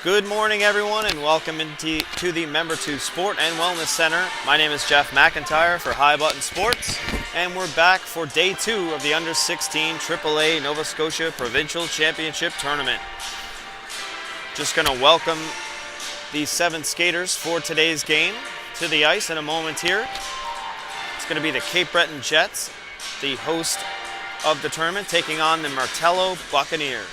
Good morning, everyone, and welcome to the Member 2 Sport and Wellness Center. My name is Jeff McIntyre for High Button Sports, and we're back for day 2 of the Under-16 AAA Nova Scotia Provincial Championship Tournament. Just going to welcome the 7 skaters for today's game to the ice in a moment here. It's going to be the Cape Breton Jets, the host of the tournament, taking on the Martello Buccaneers.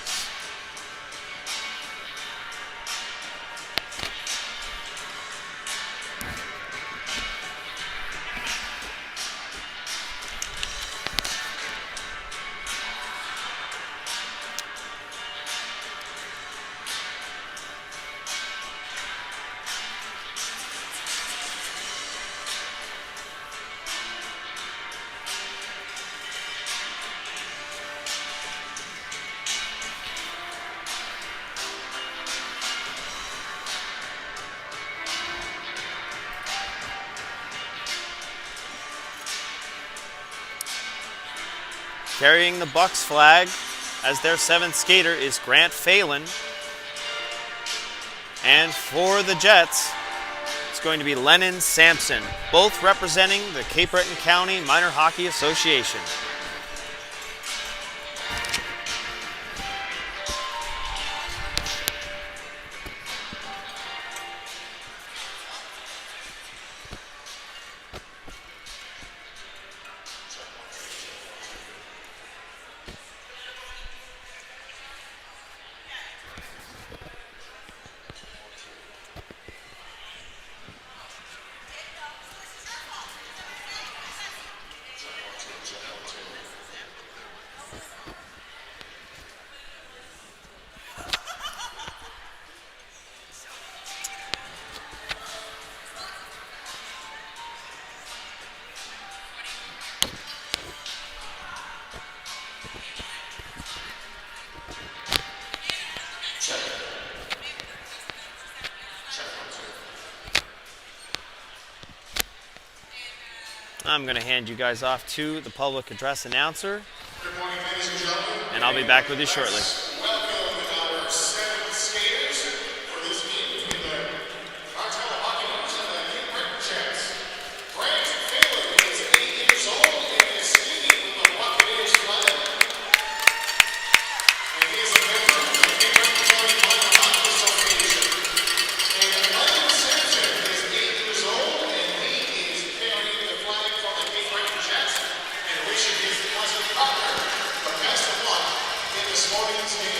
Carrying the Bucks flag as their 7th skater is Grant Phelan. And for the Jets, it's going to be Lennon Sampson, both representing the Cape Breton County Minor Hockey Association. I'm going to hand you guys off to the public address announcer. Good morning, ladies and gentlemen. And I'll be back with you shortly. Welcome our 7 skaters for this game between the Martello Buccaneers and the Cape Breton Jets. Grant Phelan is 8 years old and is skating with the Buccaneers flag. And he is a member of the Cape Breton County Minor Hockey Association. And Lennon Sampson is 8 years old and he is carrying the flag from the Cape Breton Jets and wishing his cousin partner the best of luck in this morning's game.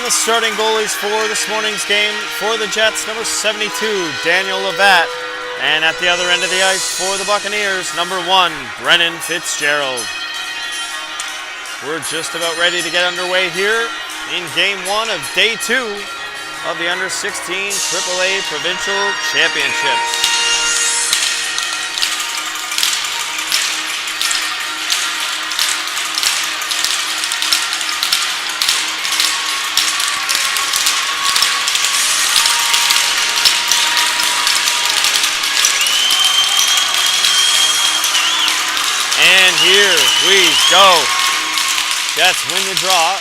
the starting goalies for this morning's game for the Jets, number 72, Daniel Levatt. And at the other end of the ice for the Buccaneers, number 1, Brennan Fitzgerald. We're just about ready to get underway here in Game 1 of Day 2 of the Under-16 AAA Provincial Championships. And here we go. Jets win the draw.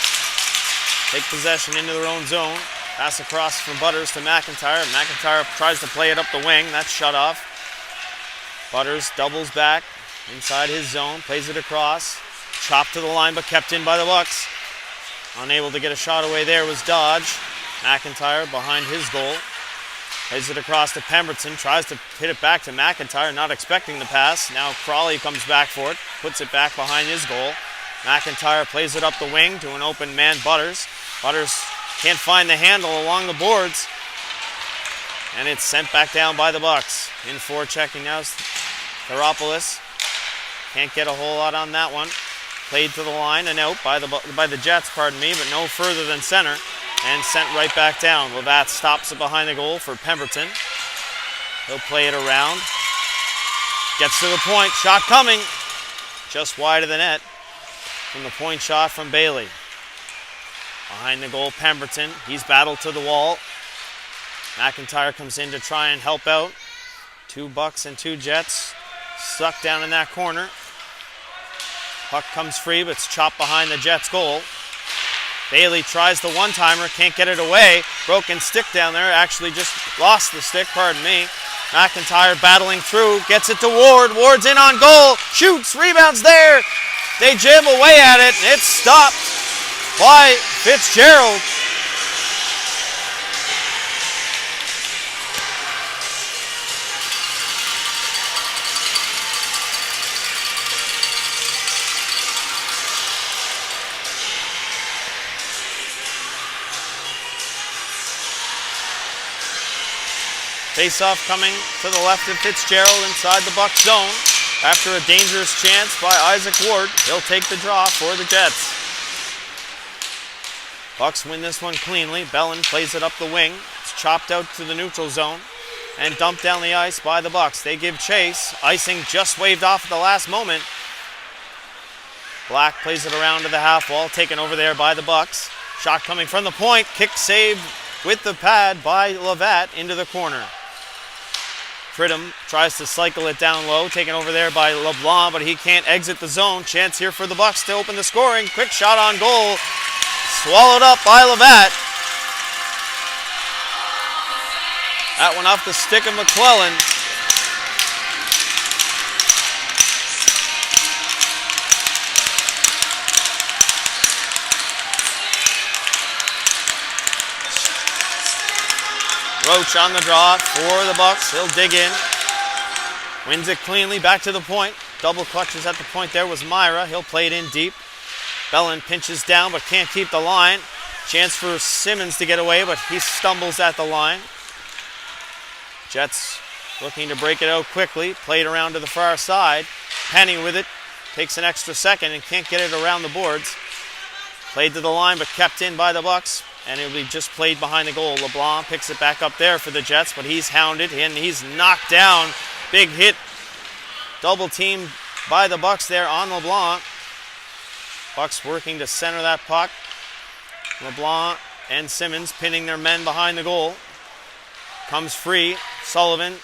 Take possession into their own zone. Pass across from Butters to McIntyre. McIntyre tries to play it up the wing. That's shut off. Butters doubles back inside his zone. Plays it across. Chopped to the line but kept in by the Bucks. Unable to get a shot away there was Dodge. McIntyre behind his goal. Plays it across to Pemberton. Tries to hit it back to McIntyre. Not expecting the pass. Now Crawley comes back for it. Puts it back behind his goal. McIntyre plays it up the wing to an open man, Butters. Butters can't find the handle along the boards. And it's sent back down by the Bucks. In forechecking now is Theropoulos. Can't get a whole lot on that one. Played to the line and out by the Jets, but no further than center. And sent right back down. Levatt stops it behind the goal for Pemberton. He'll play it around. Gets to the point. Shot coming. Just wide of the net. From the point shot from Bailey. Behind the goal, Pemberton. He's battled to the wall. McIntyre comes in to try and help out. 2 Bucks and 2 Jets. Stuck down in that corner. Puck comes free, but it's chopped behind the Jets' goal. Bailey tries the one-timer, can't get it away. Broken stick down there, actually just lost the stick, McIntyre battling through, gets it to Ward. Ward's in on goal, shoots, rebounds there. They jam away at it, and it's stopped by Fitzgerald. Face-off coming to the left of Fitzgerald inside the Bucs zone. After a dangerous chance by Isaac Ward, he'll take the draw for the Jets. Bucs win this one cleanly. Bellin plays it up the wing. It's chopped out to the neutral zone and dumped down the ice by the Bucs. They give chase. Icing just waved off at the last moment. Black plays it around to the half wall, taken over there by the Bucs. Shot coming from the point. Kick saved with the pad by Levatt into the corner. Pridham tries to cycle it down low, taken over there by LeBlanc, but he can't exit the zone. Chance here for the Bucs to open the scoring. Quick shot on goal. Swallowed up by Levatt. That one off the stick of McClellan. Roach on the draw for the Bucs. He'll dig in. Wins it cleanly back to the point. Double clutches at the point there was Myra. He'll play it in deep. Bellin pinches down but can't keep the line. Chance for Simmons to get away, but he stumbles at the line. Jets looking to break it out quickly. Played around to the far side. Penny with it. Takes an extra second and can't get it around the boards. Played to the line but kept in by the Bucs. And it'll be just played behind the goal. LeBlanc picks it back up there for the Jets, but he's hounded and he's knocked down. Big hit. Double teamed by the Bucs there on LeBlanc. Bucs working to center that puck. LeBlanc and Simmons pinning their men behind the goal. Comes free. Sullivan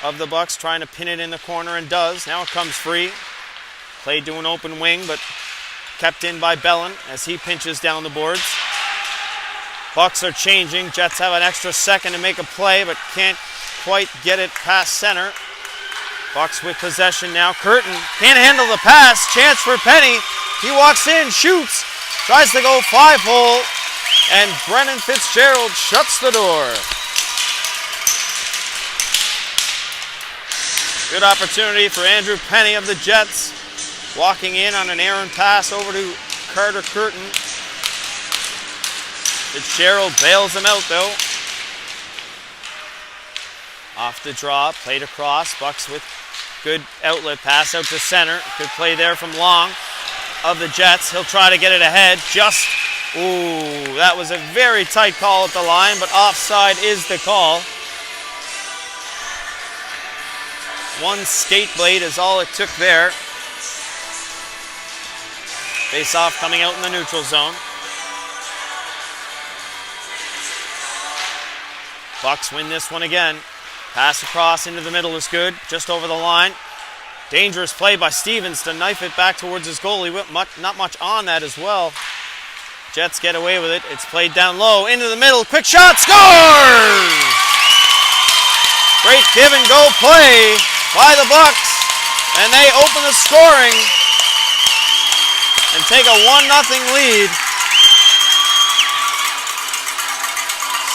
of the Bucs trying to pin it in the corner and does. Now it comes free. Played to an open wing, but kept in by Bellin as he pinches down the boards. Bucs are changing. Jets have an extra second to make a play, but can't quite get it past center. Bucs with possession now. Curtin can't handle the pass. Chance for Penny. He walks in, shoots, tries to go 5-hole, and Brennan Fitzgerald shuts the door. Good opportunity for Andrew Penny of the Jets. Walking in on an errant pass over to Carter Curtin. Fitzgerald bails him out though. Off the draw, played across. Bucks with good outlet pass out to center. Good play there from Long of the Jets. He'll try to get it ahead. Ooh, that was a very tight call at the line, but offside is the call. One skate blade is all it took there. Face off coming out in the neutral zone. Bucks win this one again. Pass across into the middle is good, just over the line. Dangerous play by Stevens to knife it back towards his goal. He went not much on that as well. Jets get away with it. It's played down low, into the middle. Quick shot, scores! Great give and go play by the Bucks, and they open the scoring and take a 1-0 lead.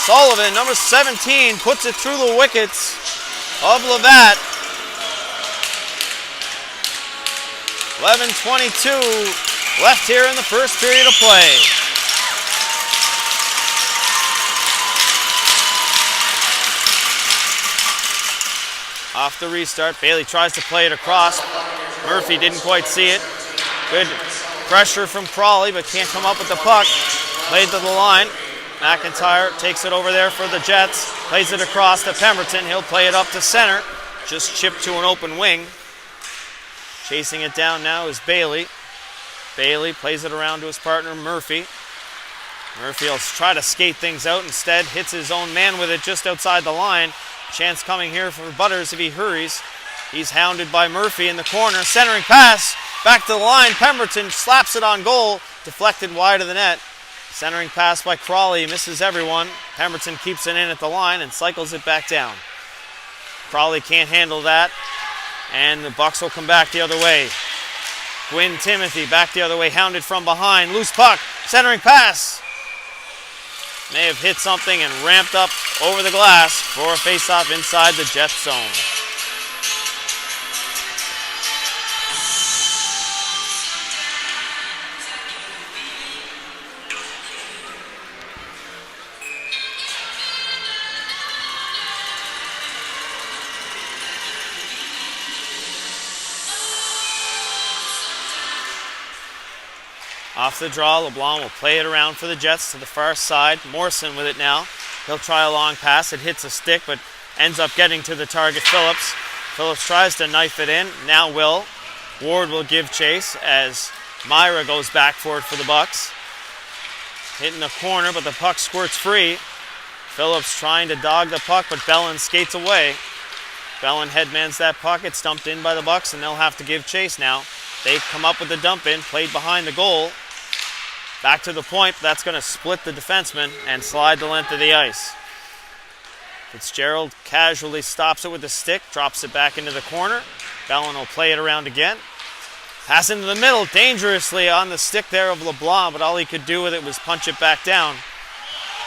Sullivan, number 17, puts it through the wickets of Levat. 11:22 left here in the first period of play. Off the restart, Bailey tries to play it across. Murphy didn't quite see it. Good pressure from Crawley, but can't come up with the puck. Played to the line. McIntyre takes it over there for the Jets. Plays it across to Pemberton. He'll play it up to center. Just chipped to an open wing. Chasing it down now is Bailey. Bailey plays it around to his partner Murphy. Murphy will try to skate things out. Instead, hits his own man with it just outside the line. Chance coming here for Butters if he hurries. He's hounded by Murphy in the corner. Centering pass. Back to the line. Pemberton slaps it on goal. Deflected wide of the net. Centering pass by Crawley. Misses everyone. Pemberton keeps it in at the line and cycles it back down. Crawley can't handle that. And the Bucks will come back the other way. Gwynn Timothy back the other way. Hounded from behind. Loose puck. Centering pass. May have hit something and ramped up over the glass for a face-off inside the Jets zone. Off the draw, LeBlanc will play it around for the Jets to the far side. Morrison with it now. He'll try a long pass. It hits a stick, but ends up getting to the target, Phillips. Phillips tries to knife it in. Now Will. Ward will give chase as Myra goes back for it for the Bucks. Hitting the corner, but the puck squirts free. Phillips trying to dog the puck, but Bellin skates away. Bellin headmans that puck. It's dumped in by the Bucks, and they'll have to give chase now. They come up with the dump in, played behind the goal. Back to the point, that's going to split the defenseman and slide the length of the ice. Fitzgerald casually stops it with the stick, drops it back into the corner. Bellin will play it around again. Pass into the middle, dangerously on the stick there of LeBlanc, but all he could do with it was punch it back down.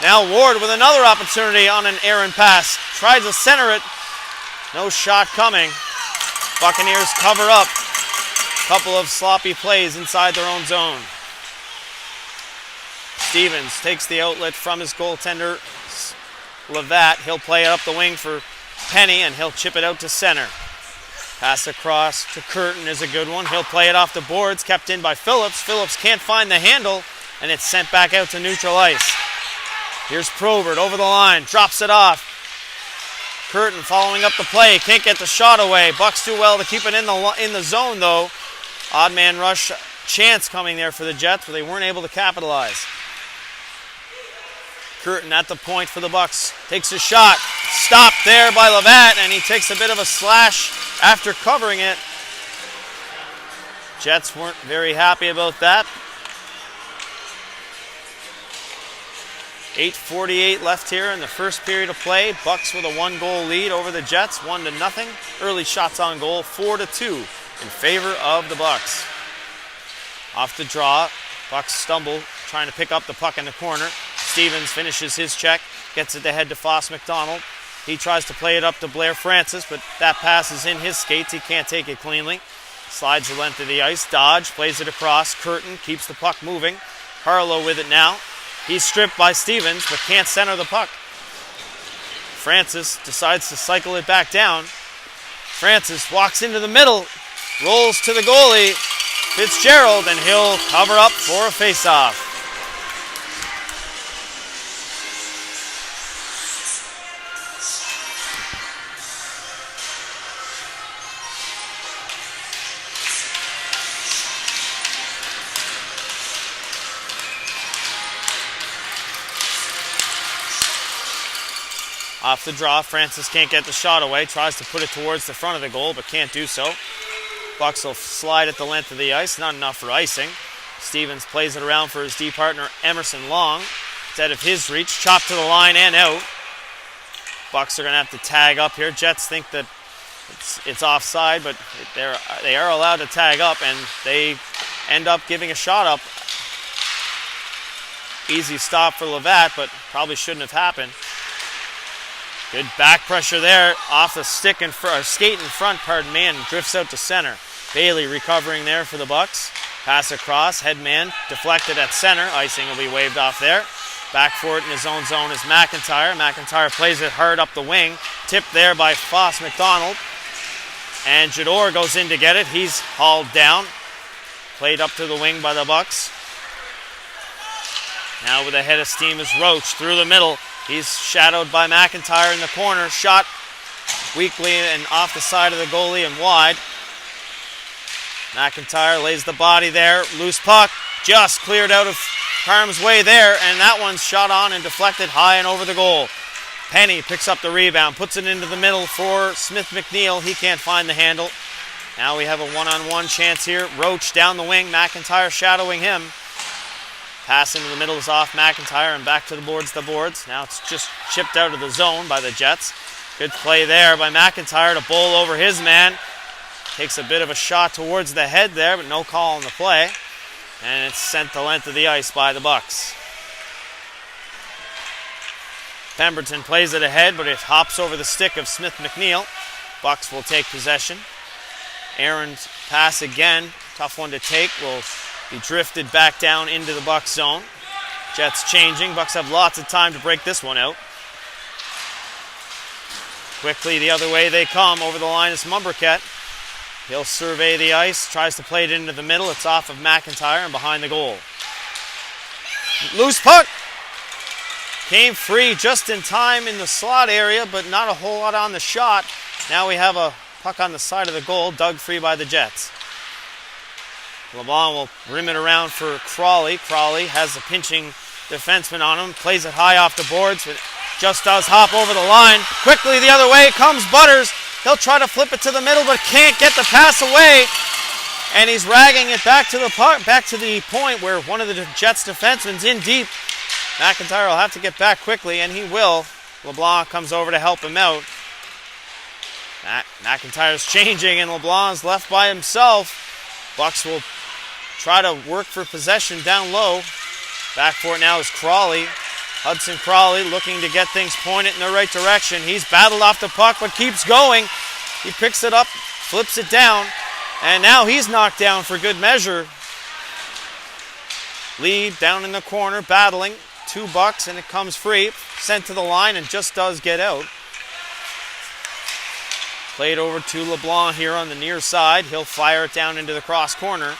Now Ward with another opportunity on an errant pass. Tries to center it. No shot coming. Buccaneers cover up. Couple of sloppy plays inside their own zone. Stevens takes the outlet from his goaltender, Levat. He'll play it up the wing for Penny, and he'll chip it out to center. Pass across to Curtin is a good one. He'll play it off the boards, kept in by Phillips. Phillips can't find the handle, and it's sent back out to neutral ice. Here's Probert over the line, drops it off. Curtin following up the play, can't get the shot away. Bucks do well to keep it in the zone, though. Odd man rush chance coming there for the Jets, but they weren't able to capitalize. Curtin at the point for the Bucks. Takes a shot. Stopped there by Levat, and he takes a bit of a slash after covering it. Jets weren't very happy about that. 8:48 left here in the first period of play. Bucks with a 1-goal lead over the Jets, 1-0. Early shots on goal, 4-2 in favor of the Bucks. Off the draw, Bucks stumble, trying to pick up the puck in the corner. Stevens finishes his check, gets it ahead to Foss McDonald. He tries to play it up to Blair Francis, but that pass is in his skates. He can't take it cleanly. Slides the length of the ice. Dodge plays it across. Curtin keeps the puck moving. Harlow with it now. He's stripped by Stevens, but can't center the puck. Francis decides to cycle it back down. Francis walks into the middle, rolls to the goalie, Fitzgerald, and he'll cover up for a face-off. Off the draw, Francis can't get the shot away, tries to put it towards the front of the goal, but can't do so. Bucks will slide at the length of the ice, not enough for icing. Stevens plays it around for his D partner, Emerson Long. It's out of his reach, chopped to the line and out. Bucks are going to have to tag up here. Jets think that it's offside, but they are allowed to tag up, and they end up giving a shot up. Easy stop for Levat, but probably shouldn't have happened. Good back pressure there, off the skate in front, and drifts out to center. Bailey recovering there for the Bucks. Pass across, headman deflected at center. Icing will be waved off there. Back for it in his own zone is McIntyre. McIntyre plays it hard up the wing. Tipped there by Foss McDonald. And Jador goes in to get it. He's hauled down. Played up to the wing by the Bucks. Now with a head of steam is Roach through the middle. He's shadowed by McIntyre in the corner. Shot weakly and off the side of the goalie and wide. McIntyre lays the body there. Loose puck. Just cleared out of harm's way there. And that one's shot on and deflected high and over the goal. Penny picks up the rebound. Puts it into the middle for Smith McNeil. He can't find the handle. Now we have a one-on-one chance here. Roach down the wing. McIntyre shadowing him. Pass into the middle is off McIntyre and back to the boards. Now it's just chipped out of the zone by the Jets. Good play there by McIntyre to bowl over his man. Takes a bit of a shot towards the head there, but no call on the play. And it's sent the length of the ice by the Bucks. Pemberton plays it ahead, but it hops over the stick of Smith McNeil. Bucks will take possession. Aaron's pass again. Tough one to take. Will be drifted back down into the Bucks zone. Jets changing. Bucks have lots of time to break this one out. Quickly the other way they come. Over the line is Mumbercat. He'll survey the ice. Tries to play it into the middle. It's off of McIntyre and behind the goal. Loose puck. Came free just in time in the slot area, but not a whole lot on the shot. Now we have a puck on the side of the goal, dug free by the Jets. LeBlanc will rim it around for Crawley. Crawley has a pinching defenseman on him. Plays it high off the boards, but just does hop over the line. Quickly the other way comes Butters. He'll try to flip it to the middle, but can't get the pass away. And he's ragging it back to the point where one of the Jets defensemen's in deep. McIntyre will have to get back quickly, and he will. LeBlanc comes over to help him out. McIntyre's changing, and LeBlanc's left by himself. Bucks will try to work for possession down low. Back for it now is Crawley. Hudson Crawley looking to get things pointed in the right direction. He's battled off the puck, but keeps going. He picks it up, flips it down, and now he's knocked down for good measure. Lee down in the corner, battling. 2 Bucks, and it comes free. Sent to the line and just does get out. Played over to LeBlanc here on the near side. He'll fire it down into the cross corner.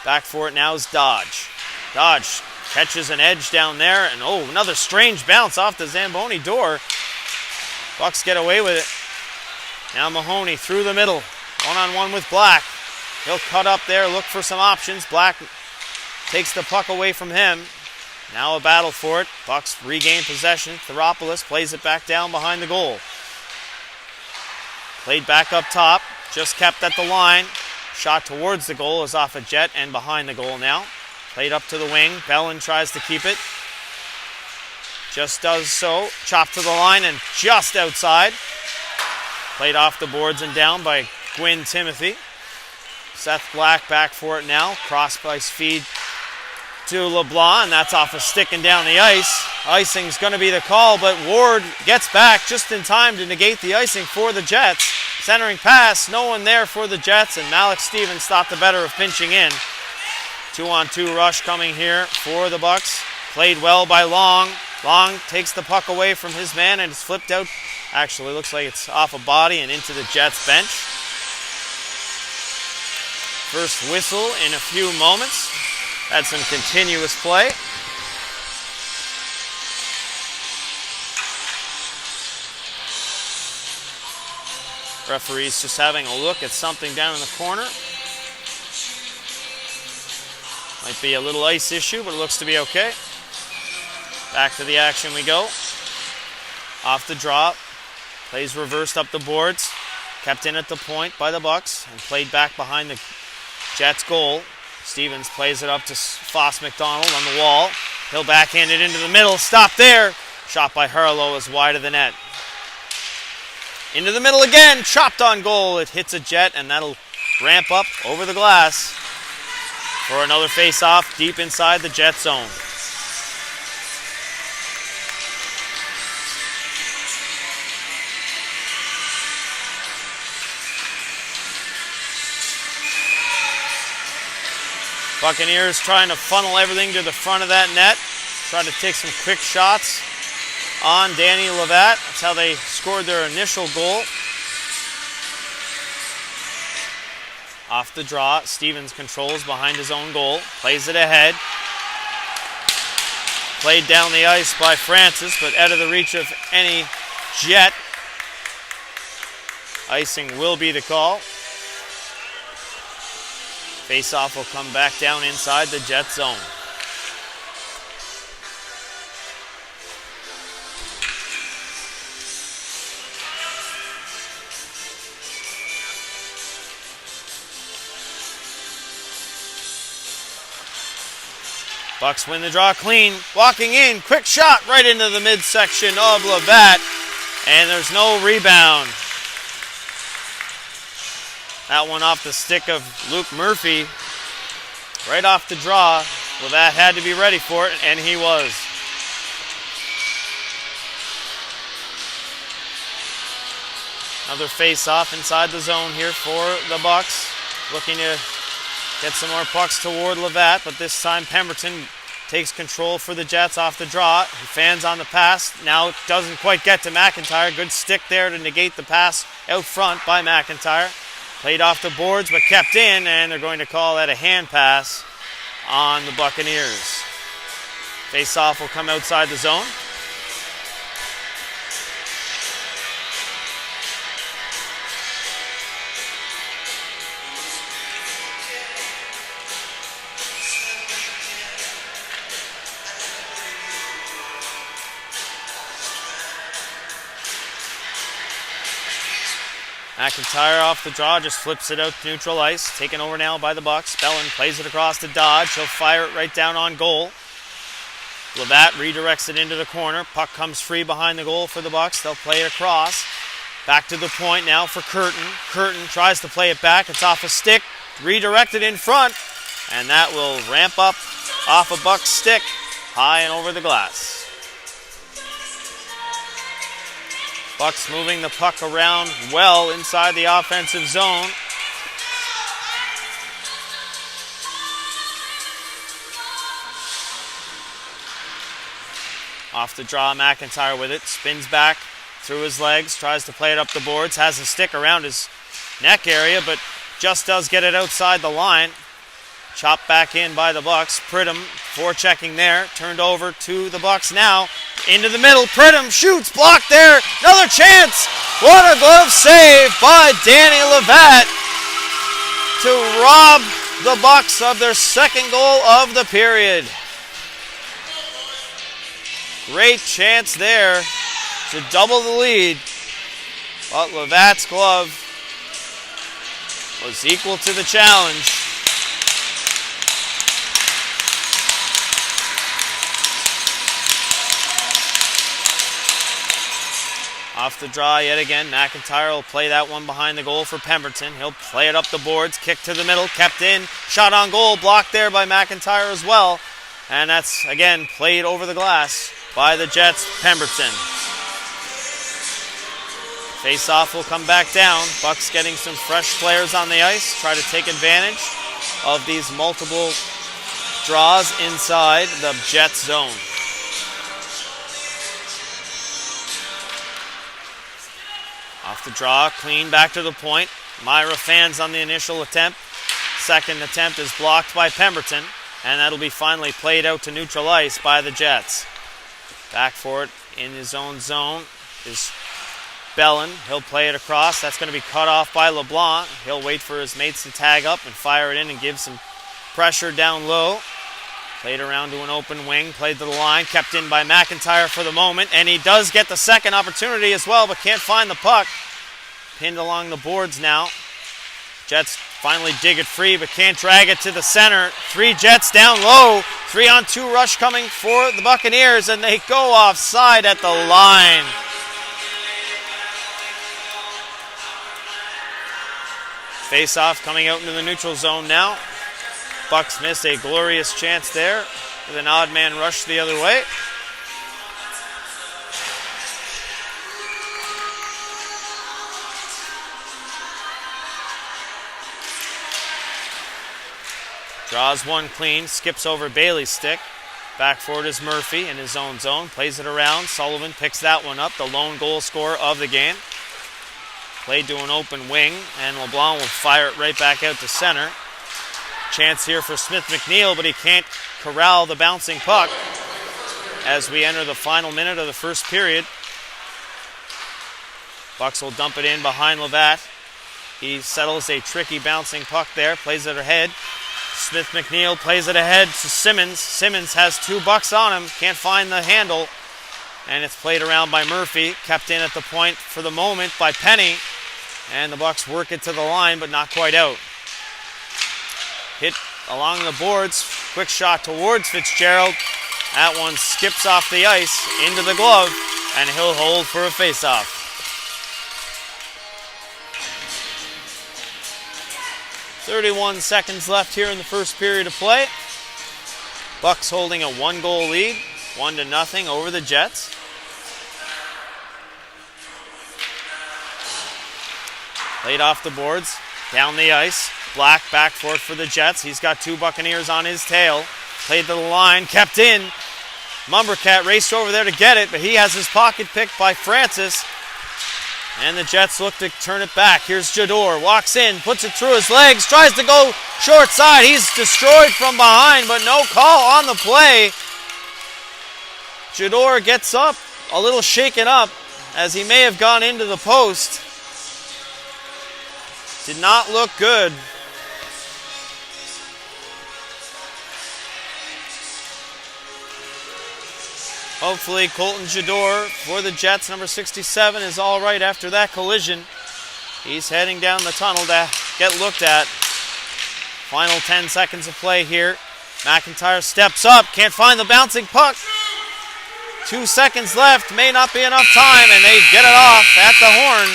Back for it now is Dodge. Dodge catches an edge down there, and another strange bounce off the Zamboni door. Bucks get away with it. Now Mahoney through the middle. One-on-one with Black. He'll cut up there, look for some options. Black takes the puck away from him. Now a battle for it. Bucks regain possession. Theropoulos plays it back down behind the goal. Played back up top. Just kept at the line. Shot towards the goal is off a Jet and behind the goal now. Played up to the wing. Bellin tries to keep it. Just does so. Chopped to the line and just outside. Played off the boards and down by Gwynn Timothy. Seth Black back for it now. Cross ice feed to LeBlanc, and that's off a stick and down the ice. Icing's going to be the call, but Ward gets back just in time to negate the icing for the Jets. Centering pass, no one there for the Jets, and Malik Stevens thought the better of pinching in. 2-on-2 rush coming here for the Bucks. Played well by Long. Long takes the puck away from his man and it's flipped out. Actually, looks like it's off a body and into the Jets bench. First whistle in a few moments. Had some continuous play. Referee's just having a look at something down in the corner. Might be a little ice issue, but it looks to be okay. Back to the action we go. Off the drop. Plays reversed up the boards. Kept in at the point by the Bucks and played back behind the Jets goal. Stevens plays it up to Foss McDonald on the wall. He'll backhand it into the middle. Stop there. Shot by Harlow is wide of the net. Into the middle again. Chopped on goal. It hits a Jet and that'll ramp up over the glass for another face-off deep inside the Jet zone. Buccaneers trying to funnel everything to the front of that net. Trying to take some quick shots on Danny Levatt. That's how they scored their initial goal. Off the draw, Stevens controls behind his own goal. Plays it ahead. Played down the ice by Francis, but out of the reach of any Jet. Icing will be the call. Face-off will come back down inside the Jet zone. Bucks win the draw clean. Walking in, quick shot right into the midsection of Levatt. And there's no rebound. That one off the stick of Luke Murphy. Right off the draw. Levatt had to be ready for it, and he was. Another face-off inside the zone here for the Bucks. Looking to get some more pucks toward Levatt, but this time Pemberton takes control for the Jets off the draw. He fans on the pass. Now it doesn't quite get to McIntyre. Good stick there to negate the pass out front by McIntyre. Played off the boards but kept in, and they're going to call that a hand pass on the Buccaneers. Face-off will come outside the zone. McIntyre off the draw, just flips it out to neutral ice. Taken over now by the Bucks. Bellin plays it across to Dodge. He'll fire it right down on goal. Levatt redirects it into the corner. Puck comes free behind the goal for the Bucks. They'll play it across. Back to the point now for Curtin. Curtin tries to play it back. It's off a stick. Redirected in front. And that will ramp up off a Buck's stick. High and over the glass. Bucks moving the puck around well inside the offensive zone. Off the draw, McIntyre with it. Spins back through his legs. Tries to play it up the boards. Has a stick around his neck area, but just does get it outside the line. Chopped back in by the Bucks. Pridham forechecking there. Turned over to the Bucks now. Into the middle. Pridham shoots. Blocked there. Another chance. What a glove save by Danny Levatt to rob the Bucks of their second goal of the period. Great chance there to double the lead. But Levatt's glove was equal to the challenge. Off the draw yet again. McIntyre will play that one behind the goal for Pemberton. He'll play it up the boards. Kick to the middle. Kept in. Shot on goal. Blocked there by McIntyre as well. And that's, again, played over the glass by the Jets' Pemberton. Face-off will come back down. Bucks getting some fresh players on the ice. Try to take advantage of these multiple draws inside the Jets zone. Off the draw, clean back to the point. Myra fans on the initial attempt. Second attempt is blocked by Pemberton, and that'll be finally played out to neutral ice by the Jets. Back for it in his own zone is Bellin. He'll play it across. That's going to be cut off by LeBlanc. He'll wait for his mates to tag up and fire it in and give some pressure down low. Played around to an open wing, played to the line, kept in by McIntyre for the moment, and he does get the second opportunity as well, but can't find the puck. Pinned along the boards now. Jets finally dig it free, but can't drag it to the center. 3 Jets down low. 3-on-2 rush coming for the Buccaneers, and they go offside at the line. Face-off coming out into the neutral zone now. Bucks miss a glorious chance there with an odd man rush the other way. Draws one clean, skips over Bailey's stick. Back forward is Murphy in his own zone, plays it around. Sullivan picks that one up, the lone goal scorer of the game. Played to an open wing, and LeBlanc will fire it right back out to center. Chance here for Smith McNeil, but he can't corral the bouncing puck as we enter the final minute of the first period. Bucks will dump it in behind Levatt. He settles a tricky bouncing puck there, plays it ahead. Smith McNeil plays it ahead to Simmons. Simmons has 2 Bucks on him, can't find the handle, and it's played around by Murphy, kept in at the point for the moment by Penny, and the Bucks work it to the line, but not quite out. Hit along the boards, quick shot towards Fitzgerald. That one skips off the ice into the glove, and he'll hold for a face-off. .31 seconds left here in the first period of play. Bucks holding a 1-goal lead, 1-0 over the Jets. Played off the boards, down the ice. Black back for it for the Jets. He's got 2 Buccaneers on his tail. Played to the line, kept in. Mumbercat raced over there to get it, but he has his pocket picked by Francis. And the Jets look to turn it back. Here's Jador, walks in, puts it through his legs, tries to go short side. He's destroyed from behind, but no call on the play. Jador gets up, a little shaken up, as he may have gone into the post. Did not look good. Hopefully Colton Jador for the Jets, number 67, is all right after that collision. He's heading down the tunnel to get looked at. Final 10 seconds of play here. McIntyre steps up, can't find the bouncing puck. 2 seconds left, may not be enough time, and they get it off at the horn.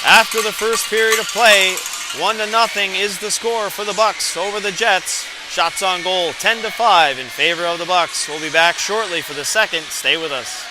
After the first period of play, 1-0 is the score for the Bucks over the Jets. Shots on goal, 10-5 in favor of the Bucks. We'll be back shortly for the second. Stay with us.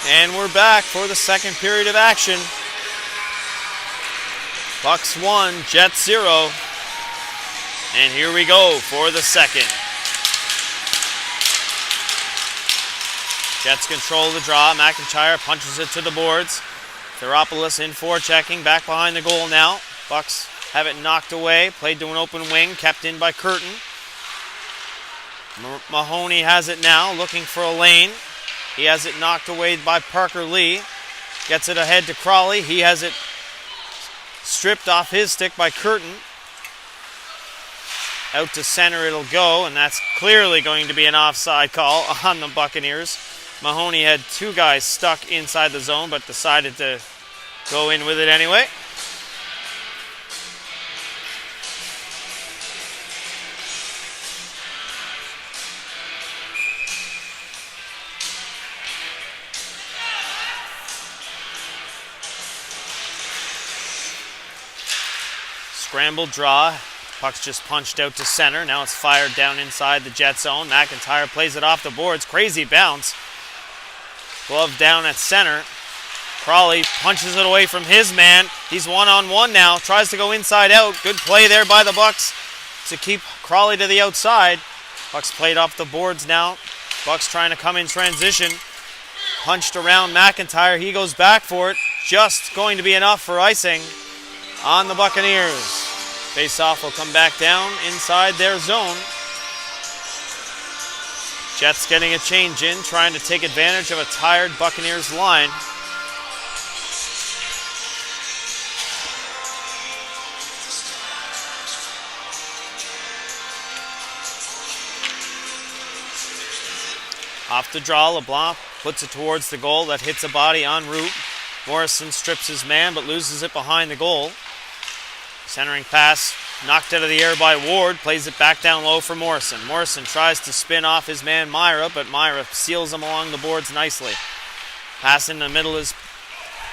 And we're back for the second period of action. Bucks 1, Jets 0. And here we go for the second. Jets control the draw. McIntyre punches it to the boards. Theropoulos in forechecking, back behind the goal now. Bucks have it knocked away. Played to an open wing, kept in by Curtin. Mahoney has it now, looking for a lane. He has it knocked away by Parker Lee. gets it ahead to Crawley. He has it stripped off his stick by Curtin. Out to center it'll go, and that's clearly going to be an offside call on the Buccaneers. Mahoney had two guys stuck inside the zone, but decided to go in with it anyway. Scramble draw. Puck's just punched out to center. Now it's fired down inside the Jet zone. McIntyre plays it off the boards. Crazy bounce. Glove down at center. Crawley punches it away from his man. He's one-on-one now. Tries to go inside out. Good play there by the Bucks to keep Crawley to the outside. Bucks played off the boards now. Bucks trying to come in transition. Punched around McIntyre. He goes back for it. Just going to be enough for icing on the Buccaneers. Face-off will come back down inside their zone. Jets getting a change in, trying to take advantage of a tired Buccaneers line. Off the draw, LeBlanc puts it towards the goal. That hits a body en route. Morrison strips his man, but loses it behind the goal. Centering pass knocked out of the air by Ward. Plays it back down low for Morrison. Morrison tries to spin off his man Myra, but Myra seals him along the boards nicely. Pass in the middle is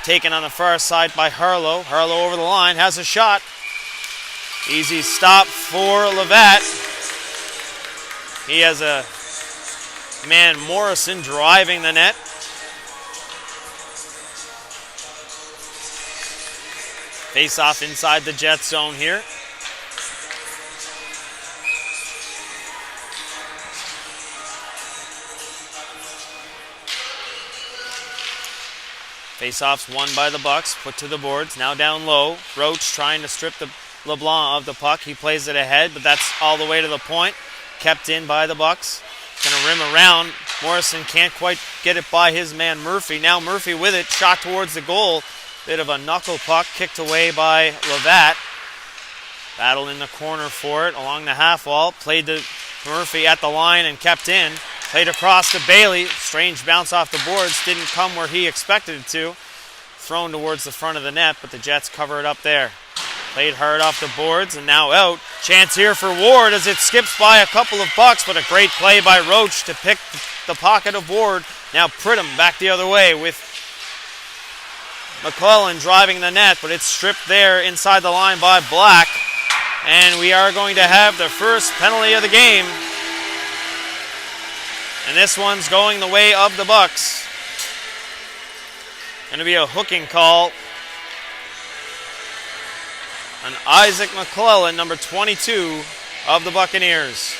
taken on the far side by Harlow. Harlow over the line, has a shot. Easy stop for Levatt. He has a man Morrison driving the net. Face off inside the Jet zone here. Face-offs won by the Bucks, put to the boards, now down low. Roach trying to strip the LeBlanc of the puck. He plays it ahead, but that's all the way to the point. Kept in by the Bucks. Gonna rim around. Morrison can't quite get it by his man Murphy. Now Murphy with it, shot towards the goal. Bit of a knuckle puck, kicked away by Levatt. Battled in the corner for it along the half wall. Played to Murphy at the line and kept in. Played across to Bailey. Strange bounce off the boards. Didn't come where he expected it to. Thrown towards the front of the net, but the Jets cover it up there. Played hard off the boards and now out. Chance here for Ward as it skips by a couple of Bucks, but a great play by Roach to pick the pocket of Ward. Now Pridham back the other way with McClellan driving the net, but it's stripped there inside the line by Black. And we are going to have the first penalty of the game. And this one's going the way of the Bucks. Going to be a hooking call on Isaac McClellan, number 22 of the Buccaneers.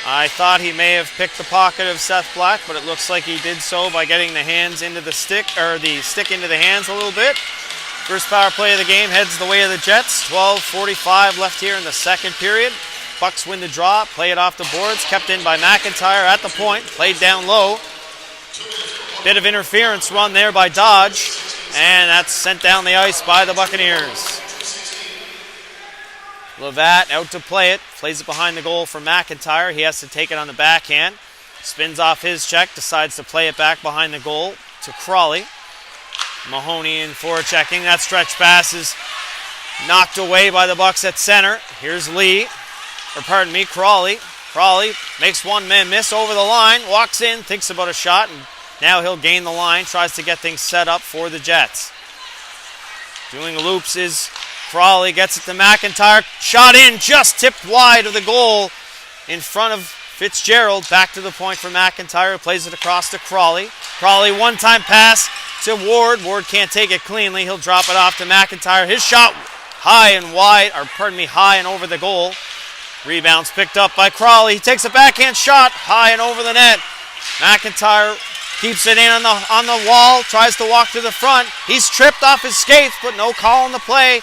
I thought he may have picked the pocket of Seth Black, but it looks like he did so by getting the hands into the stick, or the stick into the hands a little bit. First power play of the game heads the way of the Jets. 12:45 left here in the second period. Bucks win the draw, play it off the boards, kept in by McIntyre at the point, played down low. Bit of interference run there by Dodge, and that's sent down the ice by the Buccaneers. Levatt out to play it, plays it behind the goal for McIntyre. He has to take it on the backhand. Spins off his check, decides to play it back behind the goal to Crawley. Mahoney in forechecking. That stretch pass is knocked away by the Bucks at center. Here's Crawley. Crawley makes one man miss over the line, walks in, thinks about a shot, and now he'll gain the line, tries to get things set up for the Jets. Doing loops is Crawley, gets it to McIntyre, shot in, just tipped wide of the goal in front of Fitzgerald. Back to the point for McIntyre, plays it across to Crawley. Crawley, one-time pass to Ward. Ward can't take it cleanly. He'll drop it off to McIntyre. His shot high and over the goal. Rebounds picked up by Crawley. He takes a backhand shot high and over the net. McIntyre keeps it in on the wall, tries to walk to the front. He's tripped off his skates, but no call on the play.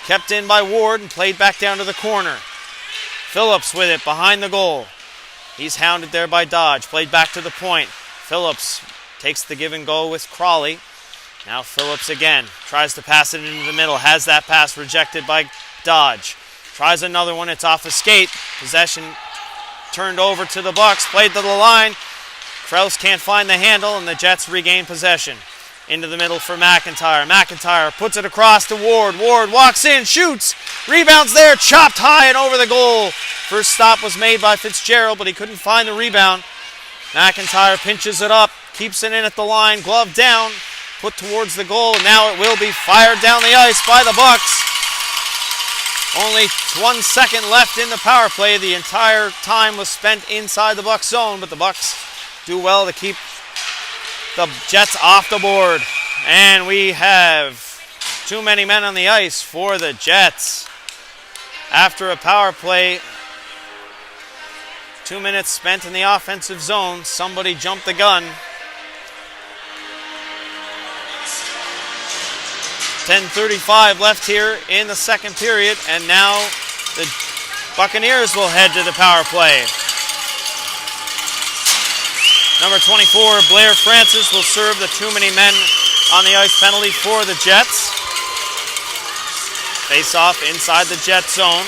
Kept in by Ward and played back down to the corner. Phillips with it behind the goal. He's hounded there by Dodge. Played back to the point. Phillips takes the give and go with Crawley. Now Phillips again. Tries to pass it into the middle. Has that pass rejected by Dodge. Tries another one. It's off a skate. Possession turned over to the Bucks. Played to the line. Kraus can't find the handle, and the Jets regain possession. Into the middle for McIntyre. McIntyre puts it across to Ward. Ward walks in, shoots. Rebounds there. Chopped high and over the goal. First stop was made by Fitzgerald, but he couldn't find the rebound. McIntyre pinches it up. Keeps it in at the line. Glove down. Put towards the goal. And now it will be fired down the ice by the Bucks. Only 1 second left in the power play. The entire time was spent inside the Bucks zone, but the Bucks do well to keep the Jets off the board. And we have too many men on the ice for the Jets. After a power play, 2 minutes spent in the offensive zone, somebody jumped the gun. 10:35 left here in the second period, and now the Buccaneers will head to the power play. Number 24, Blair Francis, will serve the too many men on the ice penalty for the Jets. Face off inside the Jet zone.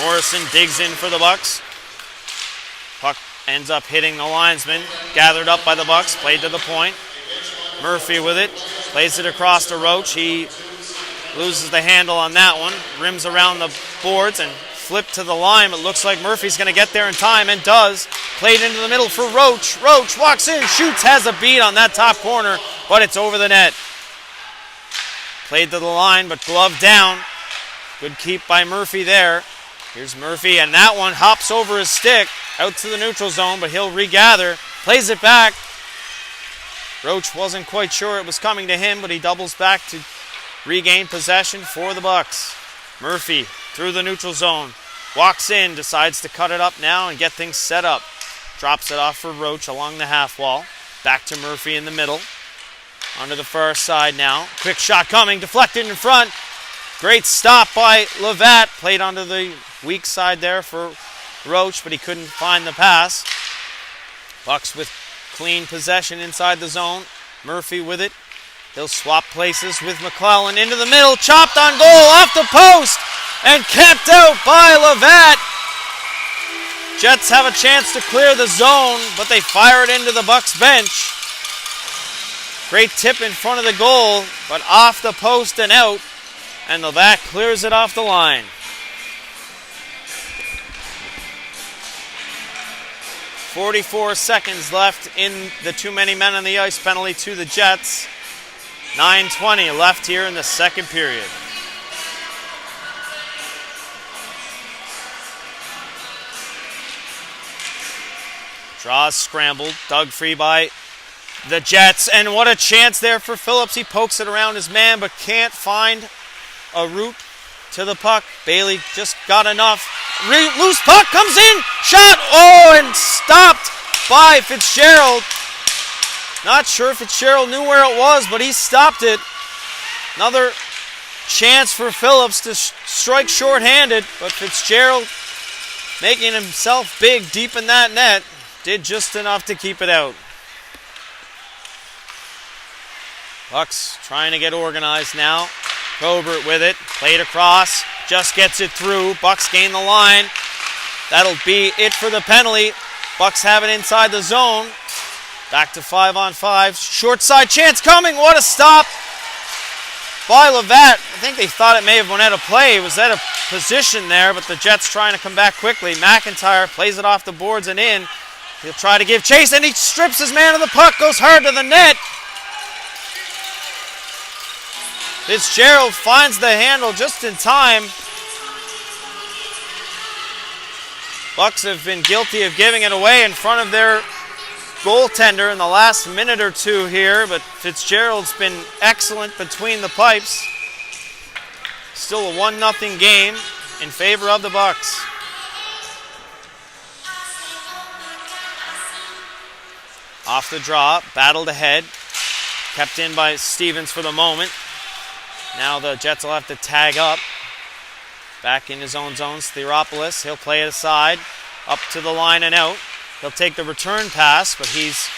Morrison digs in for the Bucks. Puck ends up hitting the linesman. Gathered up by the Bucks, played to the point. Murphy with it, plays it across to Roach. He loses the handle on that one. Rims around the boards and flipped to the line. It looks like Murphy's going to get there in time, and does. Played into the middle for Roach. Roach walks in, shoots, has a beat on that top corner, but it's over the net. Played to the line, but glove down. Good keep by Murphy there. Here's Murphy, and that one hops over his stick out to the neutral zone, but he'll regather. Plays it back. Roach wasn't quite sure it was coming to him, but he doubles back to regain possession for the Bucks. Murphy through the neutral zone. Walks in, decides to cut it up now and get things set up. Drops it off for Roach along the half wall. Back to Murphy in the middle. Onto the far side now. Quick shot coming, deflected in front. Great stop by Levatt. Played onto the weak side there for Roach, but he couldn't find the pass. Bucks with clean possession inside the zone. Murphy with it. He'll swap places with McClellan into the middle. Chopped on goal off the post and kept out by Levatt. Jets have a chance to clear the zone, but they fire it into the Bucks bench. Great tip in front of the goal, but off the post and out. And Levatt clears it off the line. 44 seconds left in the too many men on the ice penalty to the Jets. 9:20 left here in the second period. Draws scrambled, dug free by the Jets, and what a chance there for Phillips. He pokes it around his man, but can't find a route to the puck. Bailey just got enough. Loose puck comes in, shot, and stopped by Fitzgerald. Not sure Fitzgerald knew where it was, but he stopped it. Another chance for Phillips to strike shorthanded, but Fitzgerald, making himself big deep in that net, did just enough to keep it out. Bucks trying to get organized now. Probert with it, played across, just gets it through. Bucks gain the line. That'll be it for the penalty. Bucks have it inside the zone. Back to 5-on-5. Short side chance coming. What a stop by Levatt. I think they thought it may have went out of play. It was out of position there, but the Jets trying to come back quickly. McIntyre plays it off the boards and in. He'll try to give chase, and he strips his man of the puck. Goes hard to the net. Fitzgerald finds the handle just in time. Bucks have been guilty of giving it away in front of their goaltender in the last minute or two here, but Fitzgerald's been excellent between the pipes. Still a 1-0 game in favor of the Bucks. Off the draw, battled ahead, kept in by Stevens for the moment. Now the Jets will have to tag up. Back in his own zone, Theoropoulos. He'll play it aside, up to the line and out. He'll take the return pass, but he's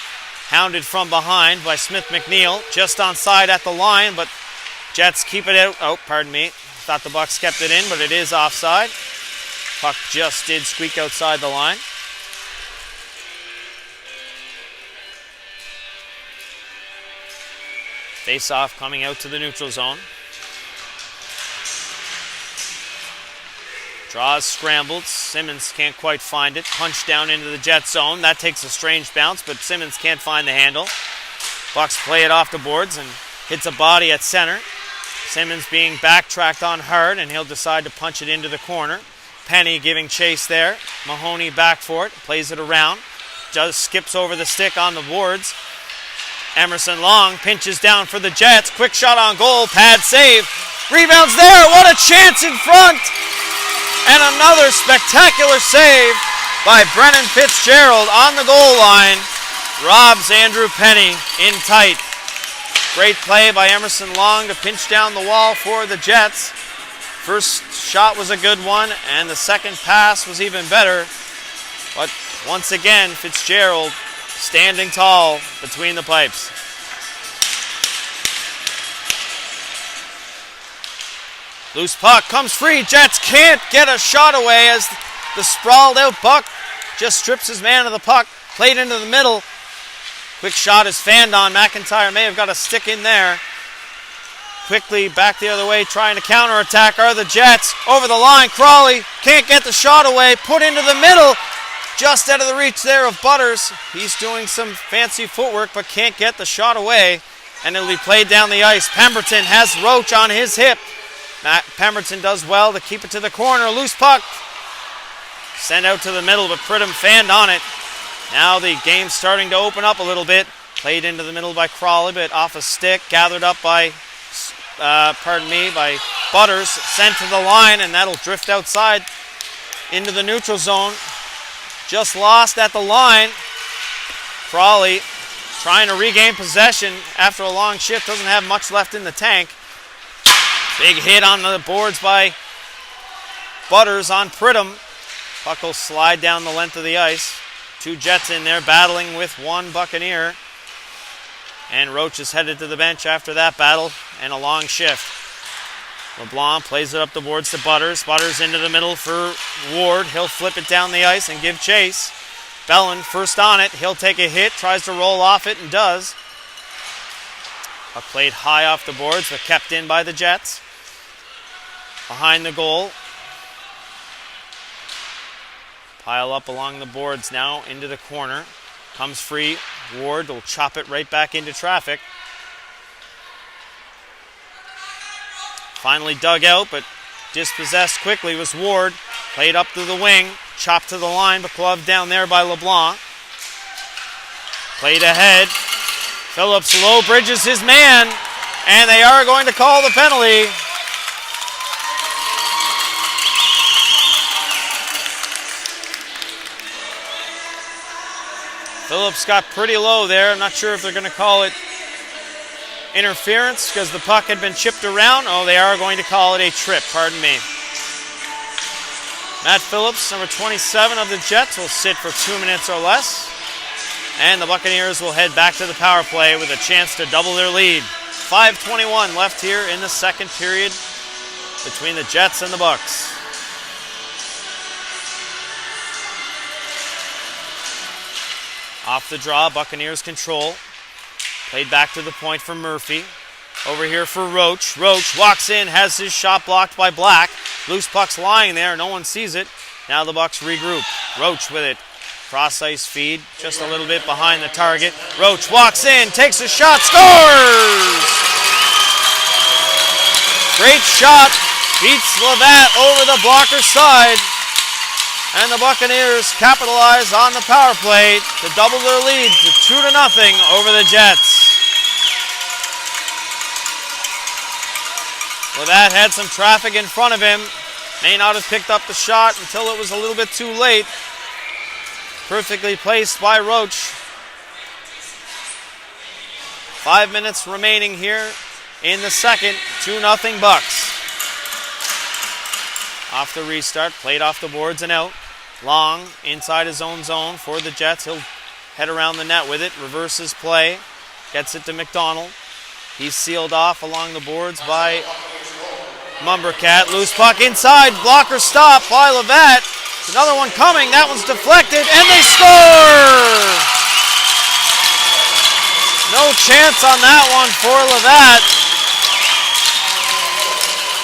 Hounded from behind by Smith McNeil. Just onside at the line, but Jets keep it out. Oh, pardon me. Thought the Bucks kept it in, but it is offside. Puck just did squeak outside the line. Face-off coming out to the neutral zone. Draws scrambled. Simmons can't quite find it. Punch down into the Jet zone. That takes a strange bounce, but Simmons can't find the handle. Bucks play it off the boards and hits a body at center. Simmons being backtracked on hard, and he'll decide to punch it into the corner. Penny giving chase there. Mahoney back for it. Plays it around. Just skips over the stick on the boards. Emerson Long pinches down for the Jets. Quick shot on goal. Pad save. Rebounds there. What a chance in front. And another spectacular save by Brennan Fitzgerald on the goal line. Robs Andrew Penny in tight. Great play by Emerson Long to pinch down the wall for the Jets. First shot was a good one, and the second pass was even better. But once again, Fitzgerald standing tall between the pipes. Loose puck comes free. Jets can't get a shot away as the sprawled out Buck just strips his man of the puck. Played into the middle. Quick shot is fanned on. McIntyre may have got a stick in there. Quickly back the other way, trying to counterattack are the Jets. Over the line, Crawley can't get the shot away. Put into the middle. Just out of the reach there of Butters. He's doing some fancy footwork but can't get the shot away. And it'll be played down the ice. Pemberton has Roach on his hip. Pemberton does well to keep it to the corner. Loose puck. Sent out to the middle, but Pridham fanned on it. Now the game's starting to open up a little bit. Played into the middle by Crawley, but off a stick. Gathered up by, by Butters. Sent to the line, and that'll drift outside into the neutral zone. Just lost at the line. Crawley trying to regain possession after a long shift. Doesn't have much left in the tank. Big hit on the boards by Butters on Pridham. Puck will slide down the length of the ice. Two Jets in there battling with one Buccaneer. And Roach is headed to the bench after that battle and a long shift. LeBlanc plays it up the boards to Butters. Butters into the middle for Ward. He'll flip it down the ice and give chase. Bellin first on it. He'll take a hit, tries to roll off it and does. Puck played high off the boards but kept in by the Jets. Behind the goal. Pile up along the boards now into the corner. Comes free. Ward will chop it right back into traffic. Finally dug out, but dispossessed quickly was Ward. Played up to the wing. Chopped to the line, but gloved down there by LeBlanc. Played ahead. Phillips low bridges his man, and they are going to call the penalty. Phillips got pretty low there. I'm not sure if they're going to call it interference because the puck had been chipped around. Oh, they are going to call it a trip, pardon me. Matt Phillips, number 27 of the Jets, will sit for 2 minutes or less. And the Buccaneers will head back to the power play with a chance to double their lead. 5:21 left here in the second period between the Jets and the Bucks. Off the draw, Buccaneers control. Played back to the point for Murphy. Over here for Roach. Roach walks in, has his shot blocked by Black. Loose puck's lying there, no one sees it. Now the Bucks regroup. Roach with it. Cross-ice feed, just a little bit behind the target. Roach walks in, takes a shot, scores! Great shot, beats Levat over the blocker's side. And the Buccaneers capitalize on the power play to double their lead to 2-0 over the Jets. Levat had some traffic in front of him. May not have picked up the shot until it was a little bit too late. Perfectly placed by Roach. 5 minutes remaining here in the second. 2-0 Bucks. Off the restart, played off the boards and out. Long inside his own zone for the Jets. He'll head around the net with it, reverses play, gets it to McDonald. He's sealed off along the boards by Mumbercat. Loose puck inside, blocker stop by Levatt. Another one coming, that one's deflected, and they score! No chance on that one for Levatt.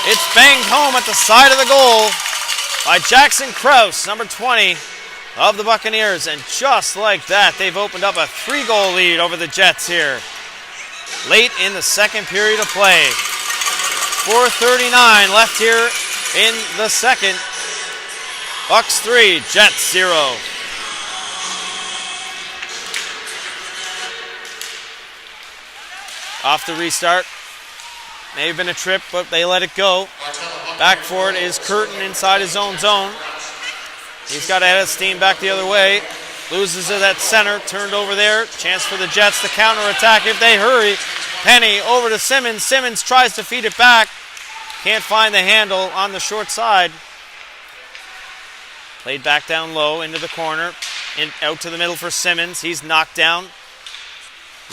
It's banged home at the side of the goal by Jackson Krause, number 20 of the Buccaneers. And just like that, they've opened up a 3-goal lead over the Jets here. Late in the second period of play. 4:39 left here in the second. Bucks 3, Jets 0. Off the restart. May have been a trip, but they let it go. Back for it is Curtin inside his own zone. He's got a head of steam back the other way. Loses it at center, turned over there. Chance for the Jets to counterattack if they hurry. Penny over to Simmons. Simmons tries to feed it back. Can't find the handle on the short side. Played back down low into the corner. Out to the middle for Simmons. He's knocked down.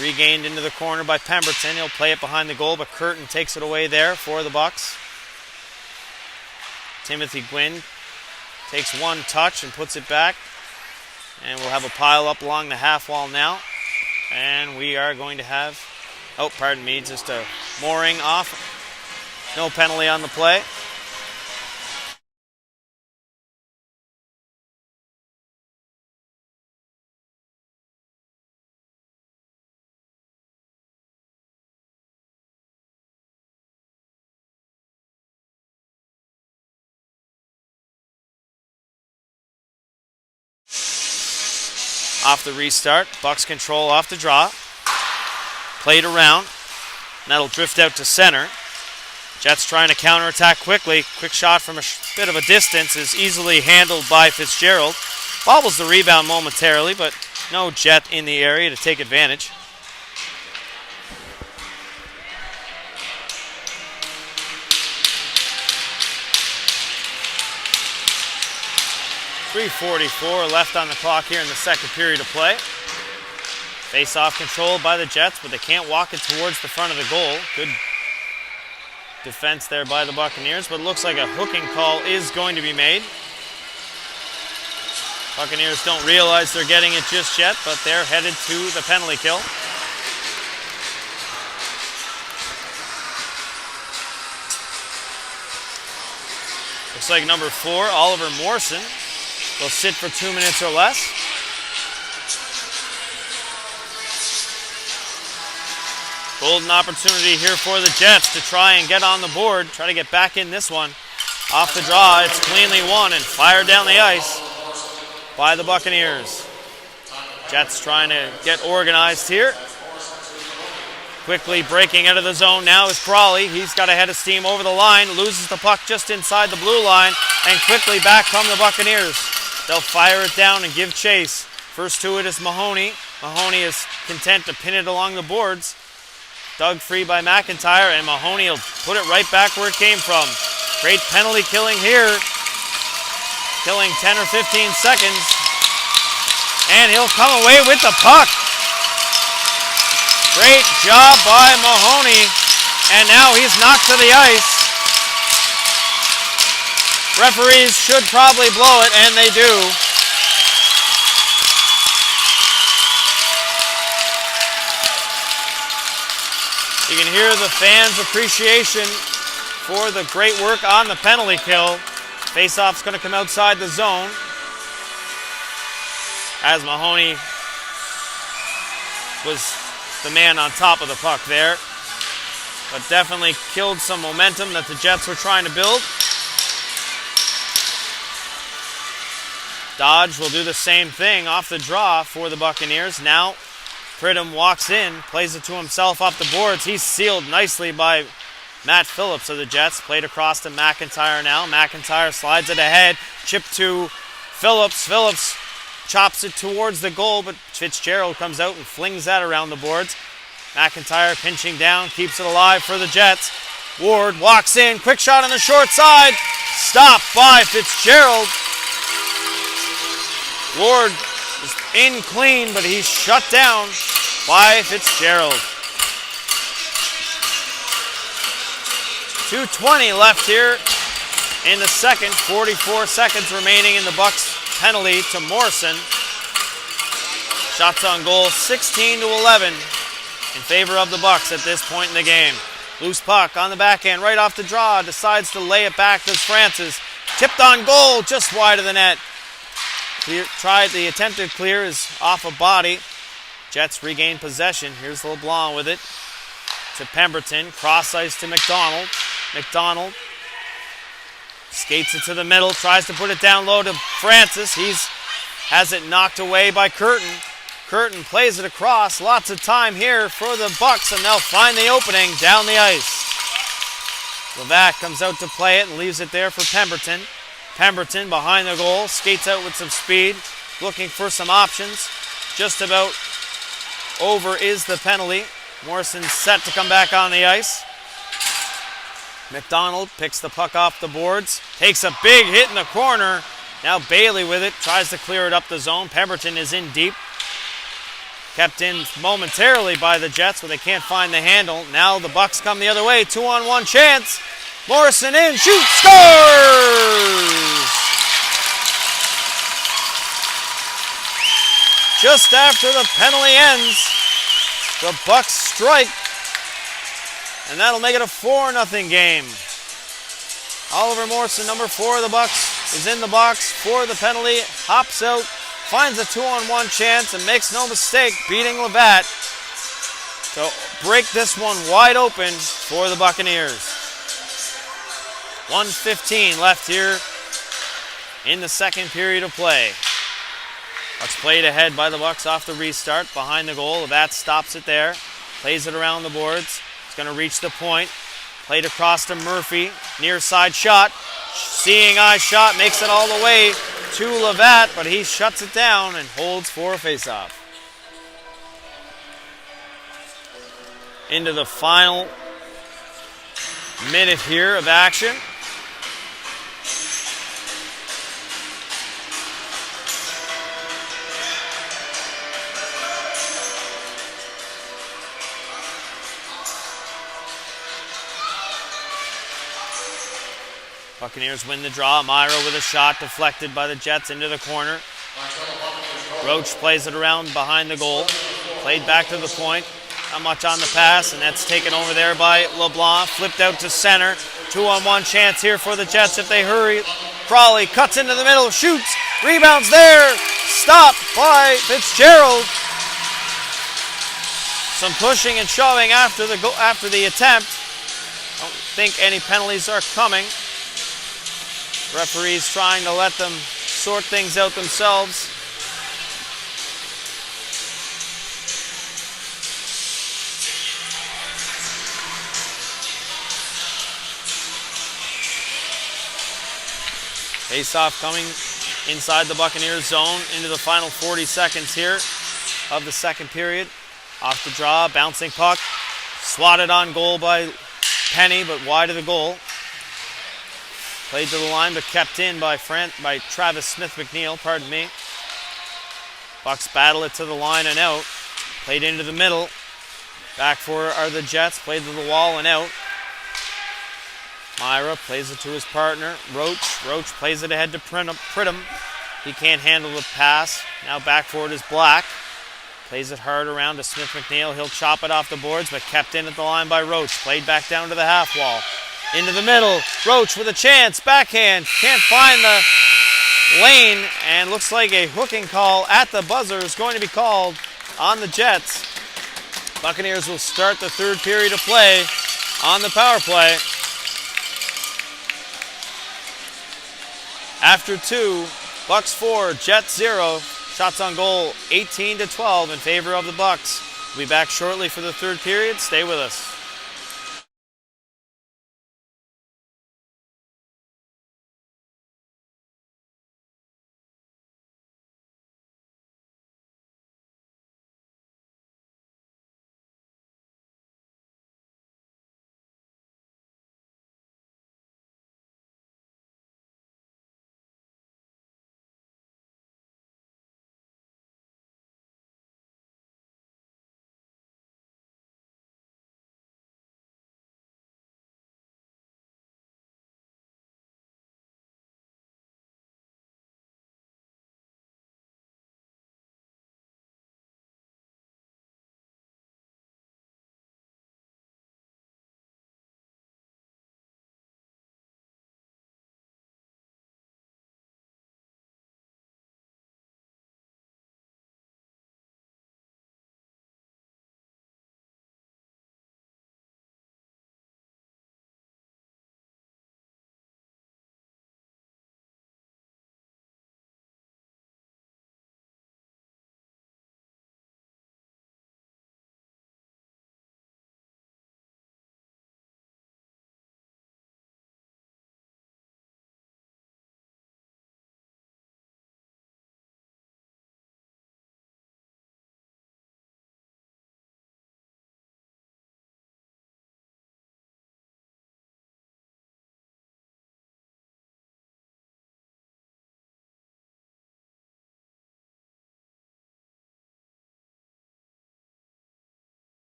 Regained into the corner by Pemberton. He'll play it behind the goal, but Curtin takes it away there for the Bucks. Timothy Gwynn takes one touch and puts it back. And we'll have a pile up along the half wall now. And we are going to have, just a mooring off. No penalty on the play. Off the restart, Bucks control off the draw. Played around. That'll drift out to center. Jets trying to counterattack quickly. Quick shot from a bit of a distance is easily handled by Fitzgerald. Bobbles the rebound momentarily, but no Jet in the area to take advantage. .344 left on the clock here in the second period of play. Face-off controlled by the Jets, but they can't walk it towards the front of the goal. Good defense there by the Buccaneers, but it looks like a hooking call is going to be made. Buccaneers don't realize they're getting it just yet, but they're headed to the penalty kill. Looks like number 4, Oliver Morrison, will sit for 2 minutes or less. Golden opportunity here for the Jets to try and get on the board, try to get back in this one. Off the draw, it's cleanly won and fired down the ice by the Buccaneers. Jets trying to get organized here. Quickly breaking out of the zone now is Crawley. He's got a head of steam over the line, loses the puck just inside the blue line, and quickly back come the Buccaneers. They'll fire it down and give chase. First to it is Mahoney. Mahoney is content to pin it along the boards. Dug free by McIntyre, and Mahoney will put it right back where it came from. Great penalty killing here. Killing 10 or 15 seconds. And he'll come away with the puck. Great job by Mahoney. And now he's knocked to the ice. Referees should probably blow it, and they do. You can hear the fans' appreciation for the great work on the penalty kill. Faceoff's going to come outside the zone as Mahoney was the man on top of the puck there. But definitely killed some momentum that the Jets were trying to build. Dodge will do the same thing off the draw for the Buccaneers. Now Pridham walks in, plays it to himself off the boards. He's sealed nicely by Matt Phillips of the Jets. Played across to McIntyre now. McIntyre slides it ahead. Chip to Phillips. Phillips chops it towards the goal, but Fitzgerald comes out and flings that around the boards. McIntyre pinching down, keeps it alive for the Jets. Ward walks in, quick shot on the short side. Stopped by Fitzgerald. Ward is in clean, but he's shut down by Fitzgerald. 2:20 left here in the second. 44 seconds remaining in the Bucks penalty to Morrison. Shots on goal 16-11 in favor of the Bucks at this point in the game. Loose puck on the backhand, right off the draw. Decides to lay it back to Francis. Tipped on goal, just wide of the net. The attempted clear is off a body. Jets regain possession. Here's LeBlanc with it to Pemberton. Cross ice to McDonald. McDonald skates it to the middle. Tries to put it down low to Francis. Has it knocked away by Curtin. Curtin plays it across. Lots of time here for the Bucks, and they'll find the opening down the ice. Levatt comes out to play it and leaves it there for Pemberton. Pemberton behind the goal, skates out with some speed, looking for some options. Just about over is the penalty. Morrison's set to come back on the ice. McDonald picks the puck off the boards, takes a big hit in the corner. Now Bailey with it, tries to clear it up the zone. Pemberton is in deep. Kept in momentarily by the Jets, but they can't find the handle. Now the Bucks come the other way. 2-on-1 chance. Morrison in, shoots, scores! Just after the penalty ends, the Bucks strike, and that'll make it a 4-0 game. Oliver Morrison, number 4 of the Bucks, is in the box for the penalty, hops out, finds a 2-on-1 chance, and makes no mistake, beating Levatt to break this one wide open for the Buccaneers. 1:15 left here in the second period of play. Bucks played ahead by the Bucks off the restart, behind the goal. Levatt stops it there, plays it around the boards. It's going to reach the point. Played across to Murphy, near side shot. Seeing eye shot, makes it all the way to Levatt, but he shuts it down and holds for a faceoff. Into the final minute here of action. Buccaneers win the draw. Myra with a shot deflected by the Jets into the corner. Roach plays it around behind the goal. Played back to the point. Not much on the pass, and that's taken over there by LeBlanc. Flipped out to center. 2-on-1 chance here for the Jets if they hurry. Crawley cuts into the middle, shoots, rebounds there. Stopped by Fitzgerald. Some pushing and shoving after the attempt. Don't think any penalties are coming. Referees trying to let them sort things out themselves. Face-off coming inside the Buccaneers zone into the final 40 seconds here of the second period. Off the draw, bouncing puck. Swatted on goal by Penny, but wide of the goal. Played to the line, but kept in by Travis Smith-McNeil, pardon me. Bucks battle it to the line and out. Played into the middle. Back for are the Jets. Played to the wall and out. Myra plays it to his partner, Roach. Roach plays it ahead to Pridham. He can't handle the pass. Now back for it is Black. Plays it hard around to Smith-McNeil. He'll chop it off the boards, but kept in at the line by Roach. Played back down to the half wall. Into the middle, Roach with a chance, backhand, can't find the lane, and looks like a hooking call at the buzzer is going to be called on the Jets. Buccaneers will start the third period of play on the power play. After 2, Bucks 4, Jets 0, shots on goal 18-12 in favor of the Bucks. We'll be back shortly for the third period. Stay with us.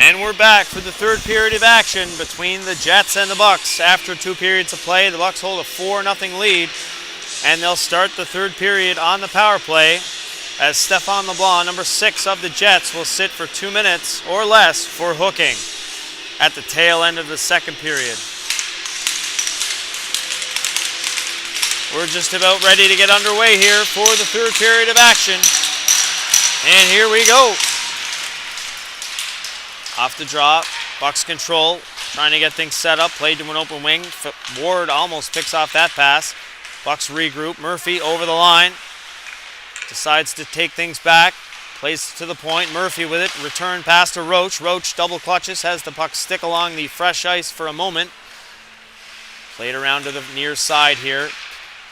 And we're back for the third period of action between the Jets and the Bucks. After 2 periods of play, the Bucks hold a 4-0 lead, and they'll start the third period on the power play as Stephon LeBlanc, number 6 of the Jets, will sit for 2 minutes or less for hooking at the tail end of the second period. We're just about ready to get underway here for the third period of action. And here we go. Off the drop, Bucks control, trying to get things set up, played to an open wing. Ward almost picks off that pass. Bucks regroup, Murphy over the line, decides to take things back, plays to the point, Murphy with it, return pass to Roach. Roach double clutches, has the puck stick along the fresh ice for a moment. Played around to the near side here,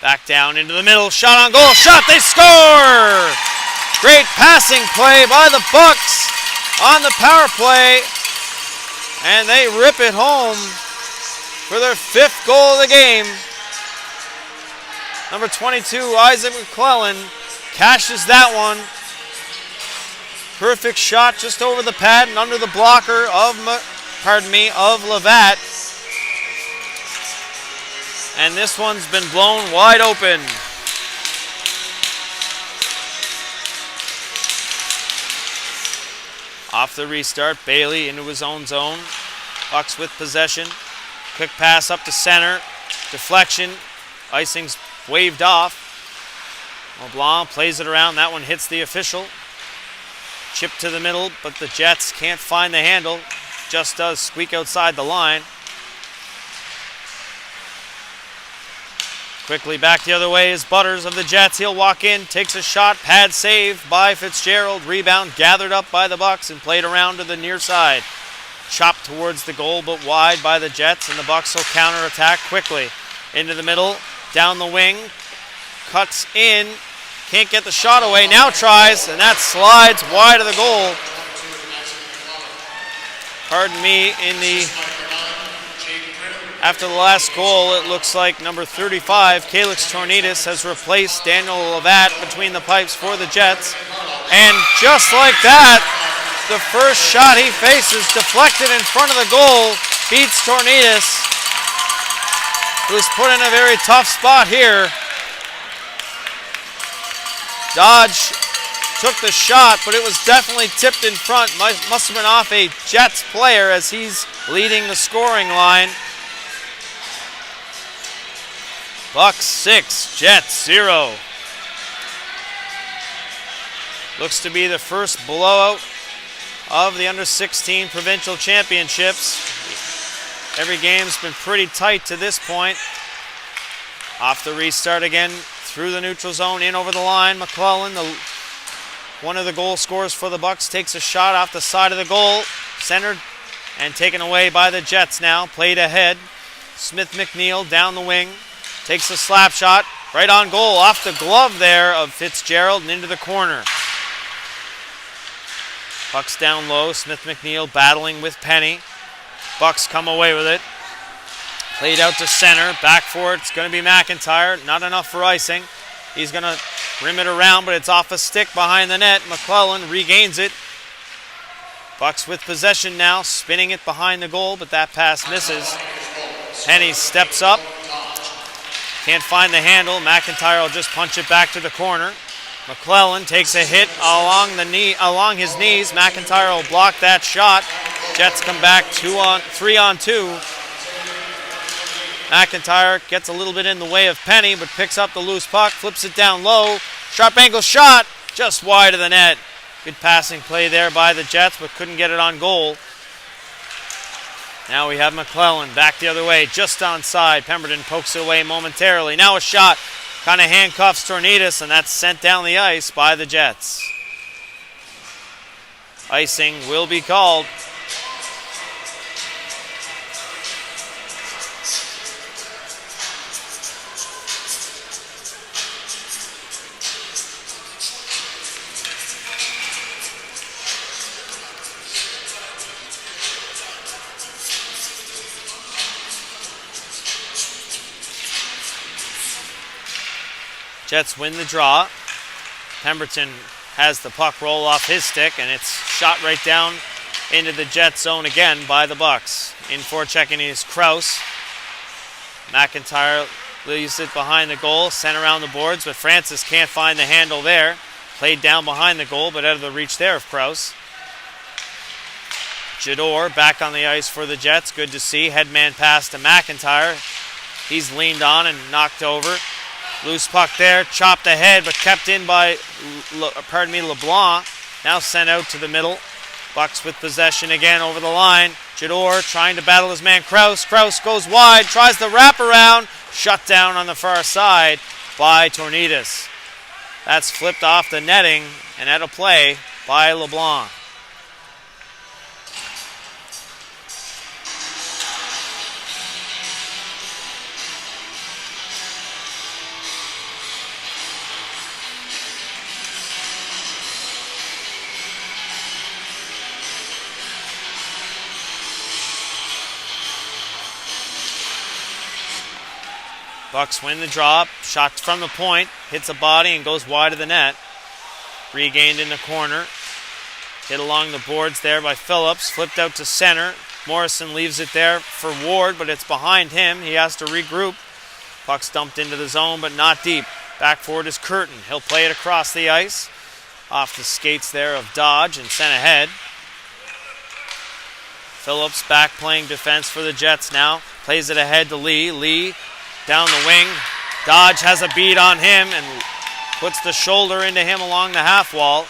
back down into the middle, shot on goal, shot, they score! Great passing play by the Bucks on the power play, and they rip it home for their 5th goal of the game. Number 22, Isaac McClellan, cashes that one. Perfect shot just over the pad and under the blocker of Levat. And this one's been blown wide open. Off the restart, Bailey into his own zone. Bucks with possession. Quick pass up to center. Deflection. Icing's waved off. LeBlanc plays it around. That one hits the official. Chip to the middle, but the Jets can't find the handle. Just does squeak outside the line. Quickly back the other way is Butters of the Jets. He'll walk in, takes a shot, pad save by Fitzgerald. Rebound gathered up by the Bucks and played around to the near side. Chopped towards the goal, but wide by the Jets, and the Bucks will counterattack quickly. Into the middle, down the wing, cuts in, can't get the shot away, now tries, and that slides wide of the goal. Pardon me, after the last goal, it looks like number 35, Calix Tornidis, has replaced Daniel Levat between the pipes for the Jets. And just like that, the first shot he faces, deflected in front of the goal, beats Tornidis, who's put in a very tough spot here. Dodge took the shot, but it was definitely tipped in front. Must have been off a Jets player as he's leading the scoring line. Bucks 6, Jets 0. Looks to be the first blowout of the under-16 provincial championships. Every game's been pretty tight to this point. Off the restart again, through the neutral zone, in over the line. McClellan, one of the goal scorers for the Bucks, takes a shot off the side of the goal. Centered and taken away by the Jets now. Played ahead. Smith McNeil down the wing. Takes a slap shot, right on goal, off the glove there of Fitzgerald and into the corner. Bucks down low, Smith McNeil battling with Penny. Bucks come away with it. Played out to center, back for it, it's going to be McIntyre, not enough for icing. He's going to rim it around, but it's off a stick behind the net. McClellan regains it. Bucks with possession now, spinning it behind the goal, but that pass misses. Penny steps up. Can't find the handle. McIntyre will just punch it back to the corner. McClellan takes a hit along his knees. McIntyre will block that shot. Jets come back 3-on-2. McIntyre gets a little bit in the way of Penny, but picks up the loose puck, flips it down low. Sharp angle shot, just wide of the net. Good passing play there by the Jets, but couldn't get it on goal. Now we have McClellan back the other way, just onside. Pemberton pokes it away momentarily. Now a shot, kind of handcuffs Tornidis, and that's sent down the ice by the Jets. Icing will be called. Jets win the draw. Pemberton has the puck roll off his stick, and it's shot right down into the Jet zone again by the Bucks. In forechecking is Kraus. McIntyre leaves it behind the goal, sent around the boards, but Francis can't find the handle there. Played down behind the goal, but out of the reach there of Kraus. Jador back on the ice for the Jets. Good to see. Headman pass to McIntyre. He's leaned on and knocked over. Loose puck there, chopped ahead, but kept in by, LeBlanc. Now sent out to the middle. Bucks with possession again over the line. Jador trying to battle his man Kraus. Kraus goes wide, tries the wraparound. Shut down on the far side by Tornidas. That's flipped off the netting and out of play by LeBlanc. Bucks win the drop. Shot from the point. Hits a body and goes wide of the net. Regained in the corner. Hit along the boards there by Phillips. Flipped out to center. Morrison leaves it there for Ward, but it's behind him. He has to regroup. Puck's dumped into the zone, but not deep. Back forward is Curtin. He'll play it across the ice. Off the skates there of Dodge and sent ahead. Phillips back playing defense for the Jets now. Plays it ahead to Lee. Lee down the wing. Dodge has a beat on him and puts the shoulder into him along the half wall.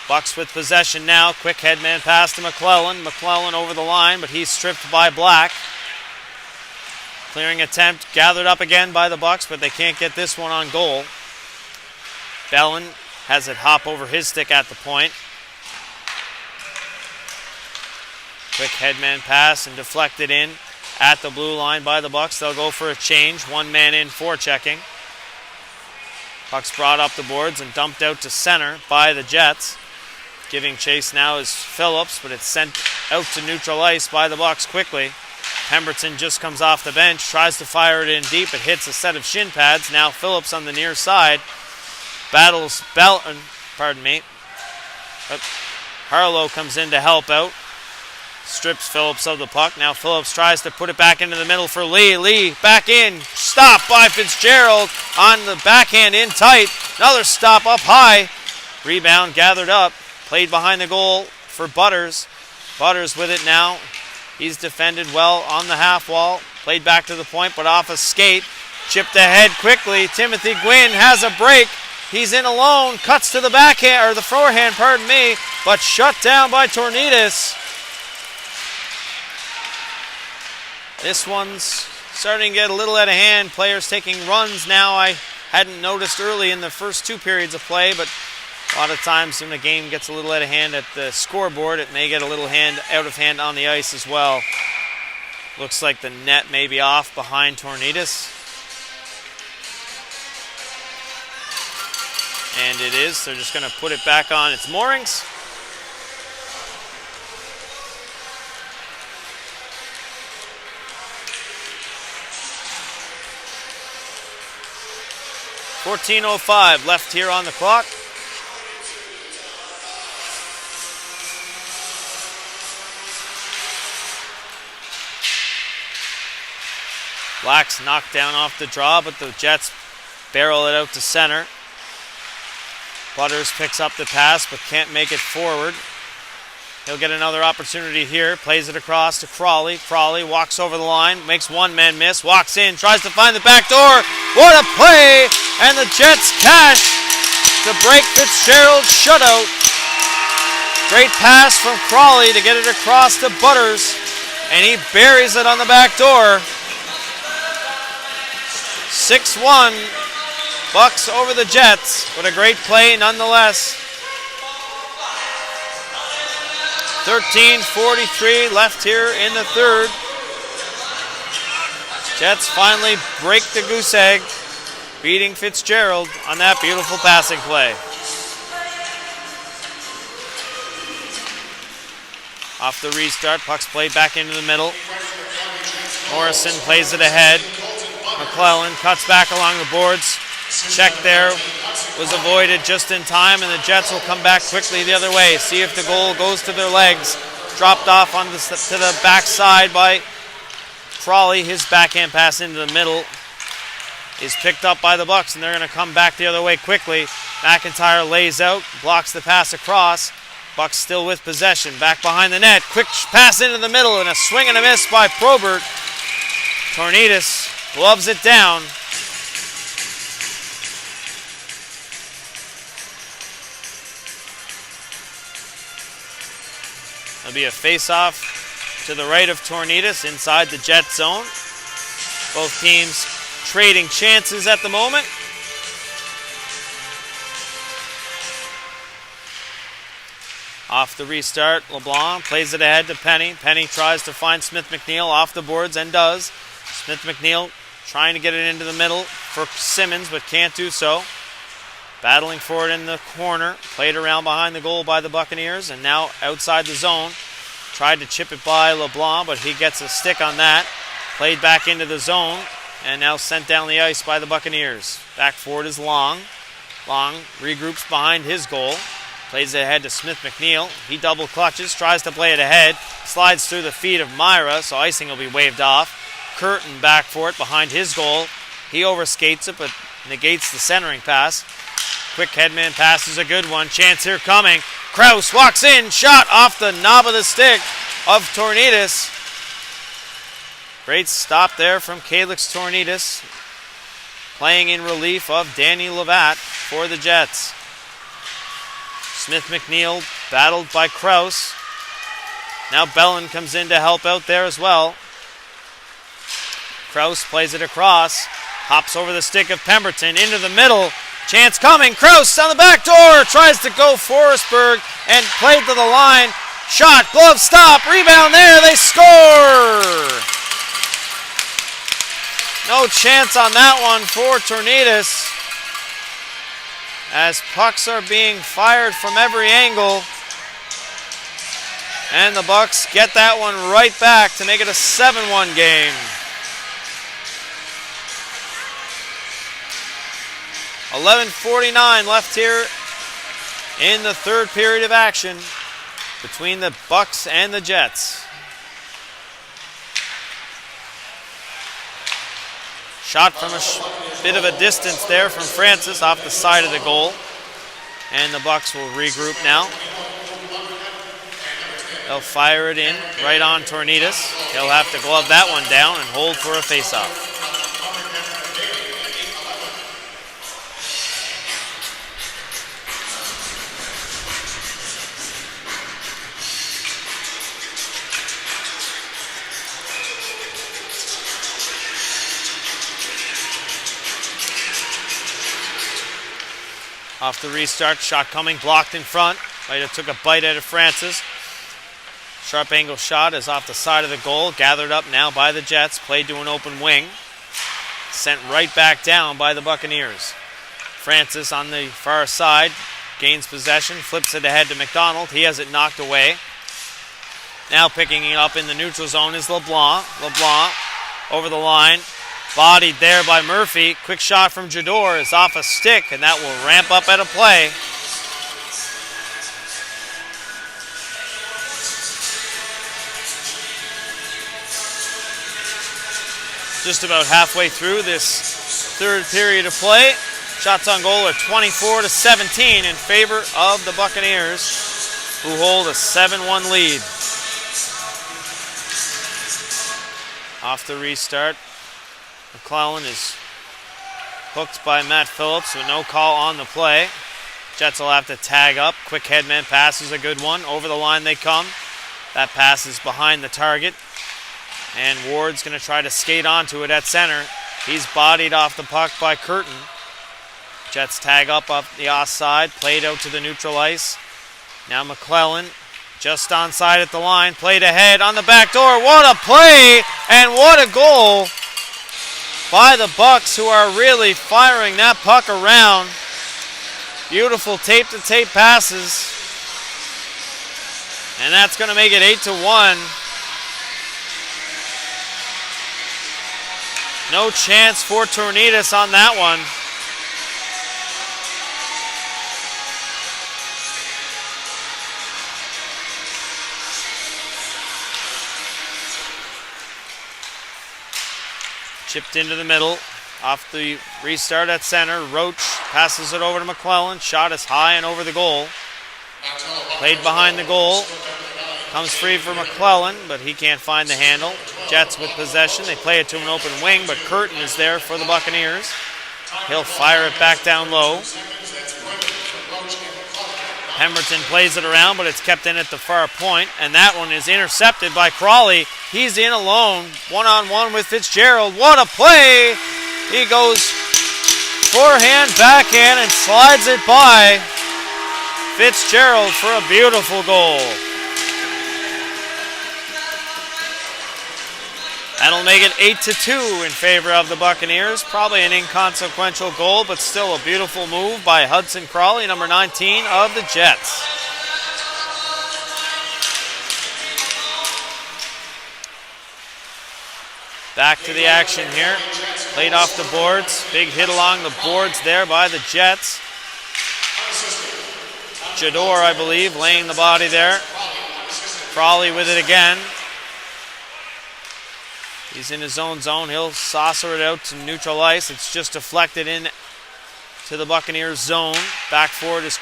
Bucks with possession now. Quick headman pass to McClellan. McClellan over the line, but he's stripped by Black. Clearing attempt gathered up again by the Bucks, but they can't get this one on goal. Bellin has it hop over his stick at the point. Quick headman pass and deflected in at the blue line by the Bucks. They'll go for a change. One man in forechecking. Puck's brought up the boards and dumped out to center by the Jets. Giving chase now is Phillips, but it's sent out to neutral ice by the Bucks quickly. Pemberton just comes off the bench, tries to fire it in deep. It hits a set of shin pads. Now Phillips on the near side battles Harlow comes in to help out. Strips Phillips of the puck. Now Phillips tries to put it back into the middle for Lee. Lee back in. Stop by Fitzgerald on the backhand in tight. Another stop up high. Rebound gathered up. Played behind the goal for Butters. Butters with it now. He's defended well on the half wall. Played back to the point, but off a skate. Chipped ahead quickly. Timothy Gwynn has a break. He's in alone. Cuts to the backhand, or the forehand, but shut down by Tornidas. This one's starting to get a little out of hand. Players taking runs now. I hadn't noticed early in the first two periods of play, but a lot of times when the game gets a little out of hand at the scoreboard, it may get a little out of hand on the ice as well. Looks like the net may be off behind Tornidas. And it is. They're just going to put it back on its moorings. .14:05 left here on the clock. Black's knocked down off the draw, but the Jets barrel it out to center. Butters picks up the pass, but can't make it forward. He'll get another opportunity here. Plays it across to Crawley. Crawley walks over the line, makes one man miss, walks in, tries to find the back door. What a play! And the Jets cash to break Fitzgerald's shutout. Great pass from Crawley to get it across to Butters, and he buries it on the back door. 6-1, Bucks over the Jets. What a great play nonetheless. 13:43 left here in the third. Jets finally break the goose egg, beating Fitzgerald on that beautiful passing play. Off the restart, puck's played back into the middle. Morrison plays it ahead. McClellan cuts back along the boards. Check there was avoided just in time, and the Jets will come back quickly the other way. See if the goal goes to their legs. dropped off on to the backside by Crawley. His backhand pass into the middle is picked up by the Bucks, and they're going to come back the other way quickly. McIntyre lays out, blocks the pass across. Bucks still with possession. Back behind the net. Quick pass into the middle and a swing and a miss by Probert. Tornidis gloves it down. There'll be a face-off to the right of Tornidis inside the Jet zone. Both teams trading chances at the moment. Off the restart, LeBlanc plays it ahead to Penny. Penny tries to find Smith McNeil off the boards and does. Smith McNeil trying to get it into the middle for Simmons, but can't do so. Battling for it in the corner. Played around behind the goal by the Buccaneers, and now outside the zone. Tried to chip it by LeBlanc, but he gets a stick on that. Played back into the zone, and now sent down the ice by the Buccaneers. Back forward is Long. Long regroups behind his goal. Plays it ahead to Smith McNeil. He double clutches, tries to play it ahead. Slides through the feet of Myra, so icing will be waved off. Curtin back for it behind his goal. He overskates it, but negates the centering pass. Quick headman pass is a good one. Chance here coming. Kraus walks in. Shot off the knob of the stick of Tornidis. Great stop there from Calix Tornidis. Playing in relief of Danny Levatt for the Jets. Smith McNeil battled by Kraus. Now Bellin comes in to help out there as well. Kraus plays it across. Hops over the stick of Pemberton into the middle. Chance coming. Kraus on the back door. Tries to go Forsberg and played to the line. Shot. Glove stop. Rebound there. They score. No chance on that one for Tornidis, as pucks are being fired from every angle. And the Bucks get that one right back to make it a 7-1 game. 11:49 left here in the third period of action between the Bucks and the Jets. Shot from a bit of a distance there from Francis off the side of the goal. And the Bucks will regroup now. They'll fire it in right on Tornidis. He'll have to glove that one down and hold for a faceoff. Off the restart, shot coming, blocked in front. Might have took a bite out of Francis. Sharp angle shot is off the side of the goal. Gathered up now by the Jets. Played to an open wing. Sent right back down by the Buccaneers. Francis on the far side. Gains possession. Flips it ahead to McDonald. He has it knocked away. Now picking it up in the neutral zone is LeBlanc. LeBlanc over the line. Bodied there by Murphy. Quick shot from Jador is off a stick, and that will ramp up at a play. Just about halfway through this third period of play. Shots on goal are 24-17 in favor of the Buccaneers, who hold a 7-1 lead. Off the restart, McClellan is hooked by Matt Phillips with no call on the play. Jets will have to tag up. Quick headman pass is a good one. Over the line they come. That pass is behind the target. And Ward's going to try to skate onto it at center. He's bodied off the puck by Curtin. Jets tag up the offside. Played out to the neutral ice. Now McClellan just onside at the line. Played ahead on the back door. What a play and what a goal by the Bucks, who are really firing that puck around. Beautiful tape-to-tape passes. And that's going to make it 8-1. No chance for Tornidis on that one. Chipped into the middle. Off the restart at center. Roach passes it over to McClellan. Shot is high and over the goal. Played behind the goal. Comes free for McClellan, but he can't find the handle. Jets with possession. They play it to an open wing, but Curtin is there for the Buccaneers. He'll fire it back down low. Pemberton plays it around, but it's kept in at the far point, and that one is intercepted by Crawley. He's in alone, one-on-one with Fitzgerald. What a play! He goes forehand, backhand, and slides it by Fitzgerald for a beautiful goal. That'll make it 8-2 in favor of the Buccaneers. Probably an inconsequential goal, but still a beautiful move by Hudson Crawley, number 19 of the Jets. Back to the action here. Played off the boards. Big hit along the boards there by the Jets. Jador, I believe, laying the body there. Crawley with it again. He's in his own zone. He'll saucer it out to neutral ice. It's just deflected in to the Buccaneers zone. Back forward is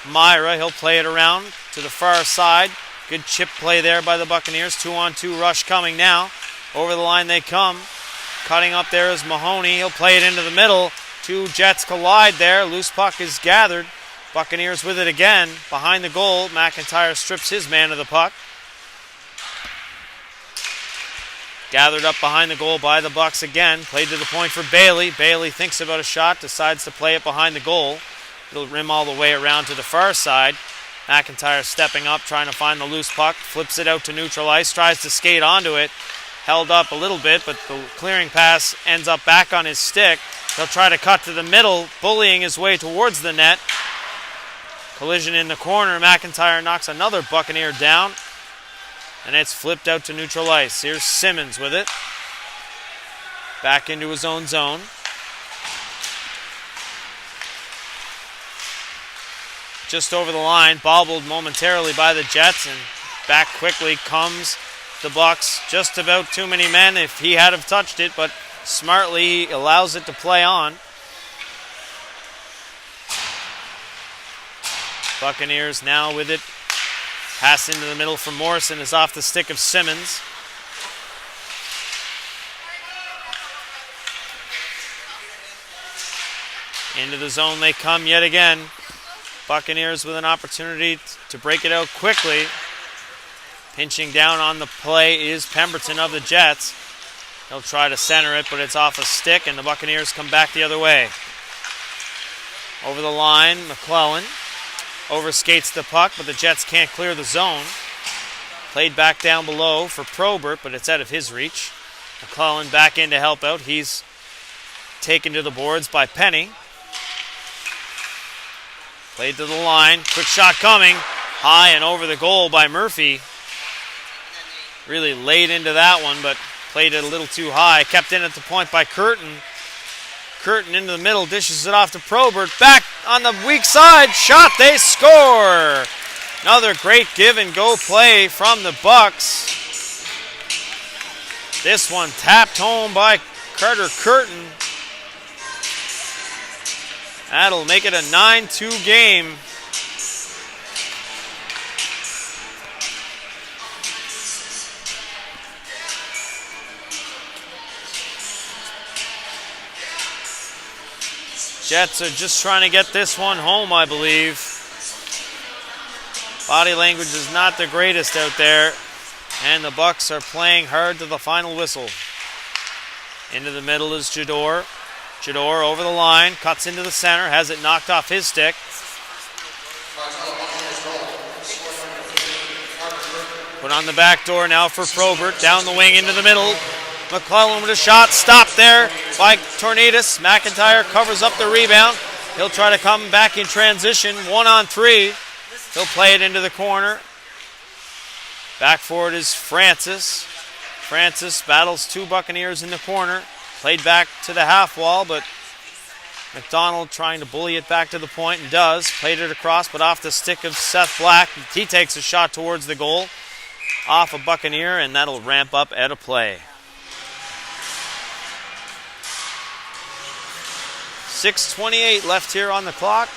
Myra. He'll play it around to the far side. Good chip play there by the Buccaneers. 2-on-2 rush coming now. Over the line they come. Cutting up there is Mahoney. He'll play it into the middle. Two Jets collide there. Loose puck is gathered. Buccaneers with it again. Behind the goal, McIntyre strips his man of the puck. Gathered up behind the goal by the Bucks again. Played to the point for Bailey. Bailey thinks about a shot, decides to play it behind the goal. It'll rim all the way around to the far side. McIntyre stepping up, trying to find the loose puck. Flips it out to neutral ice, tries to skate onto it. Held up a little bit, but the clearing pass ends up back on his stick. He'll try to cut to the middle, bullying his way towards the net. Collision in the corner. McIntyre knocks another Buccaneer down. And it's flipped out to neutral ice. Here's Simmons with it. Back into his own zone. Just over the line, bobbled momentarily by the Jets, and back quickly comes the Bucks. Just about too many men if he had have touched it, but smartly he allows it to play on. Buccaneers now with it. Pass into the middle from Morrison is off the stick of Simmons. Into the zone they come yet again. Buccaneers with an opportunity to break it out quickly. Pinching down on the play is Pemberton of the Jets. He'll try to center it, but it's off a stick, and the Buccaneers come back the other way. Over the line, McClellan overskates the puck, but the Jets can't clear the zone. Played back down below for Probert, but it's out of his reach. McClellan back in to help out. He's taken to the boards by Penny. Played to the line. Quick shot coming. High and over the goal by Murphy. Really laid into that one, but played it a little too high. Kept in at the point by Curtin. Curtin into the middle, dishes it off to Probert. Back on the weak side. Shot, they score. Another great give and go play from the Bucks. This one tapped home by Carter Curtin. That'll make it a 9-2 game. Jets are just trying to get this one home, I believe. Body language is not the greatest out there, and the Bucks are playing hard to the final whistle. Into the middle is Jador. Jador over the line, cuts into the center, has it knocked off his stick. Put on the back door now for Probert, down the wing into the middle. McClellan with a shot, stopped there by Tornidis. McIntyre covers up the rebound. He'll try to come back in transition, 1-on-3. He'll play it into the corner. Back forward is Francis. Francis battles two Buccaneers in the corner. Played back to the half wall, but McDonald trying to bully it back to the point and does. Played it across, but off the stick of Seth Black. He takes a shot towards the goal. Off a Buccaneer, and that'll ramp up at a play. 6:28 left here on the clock.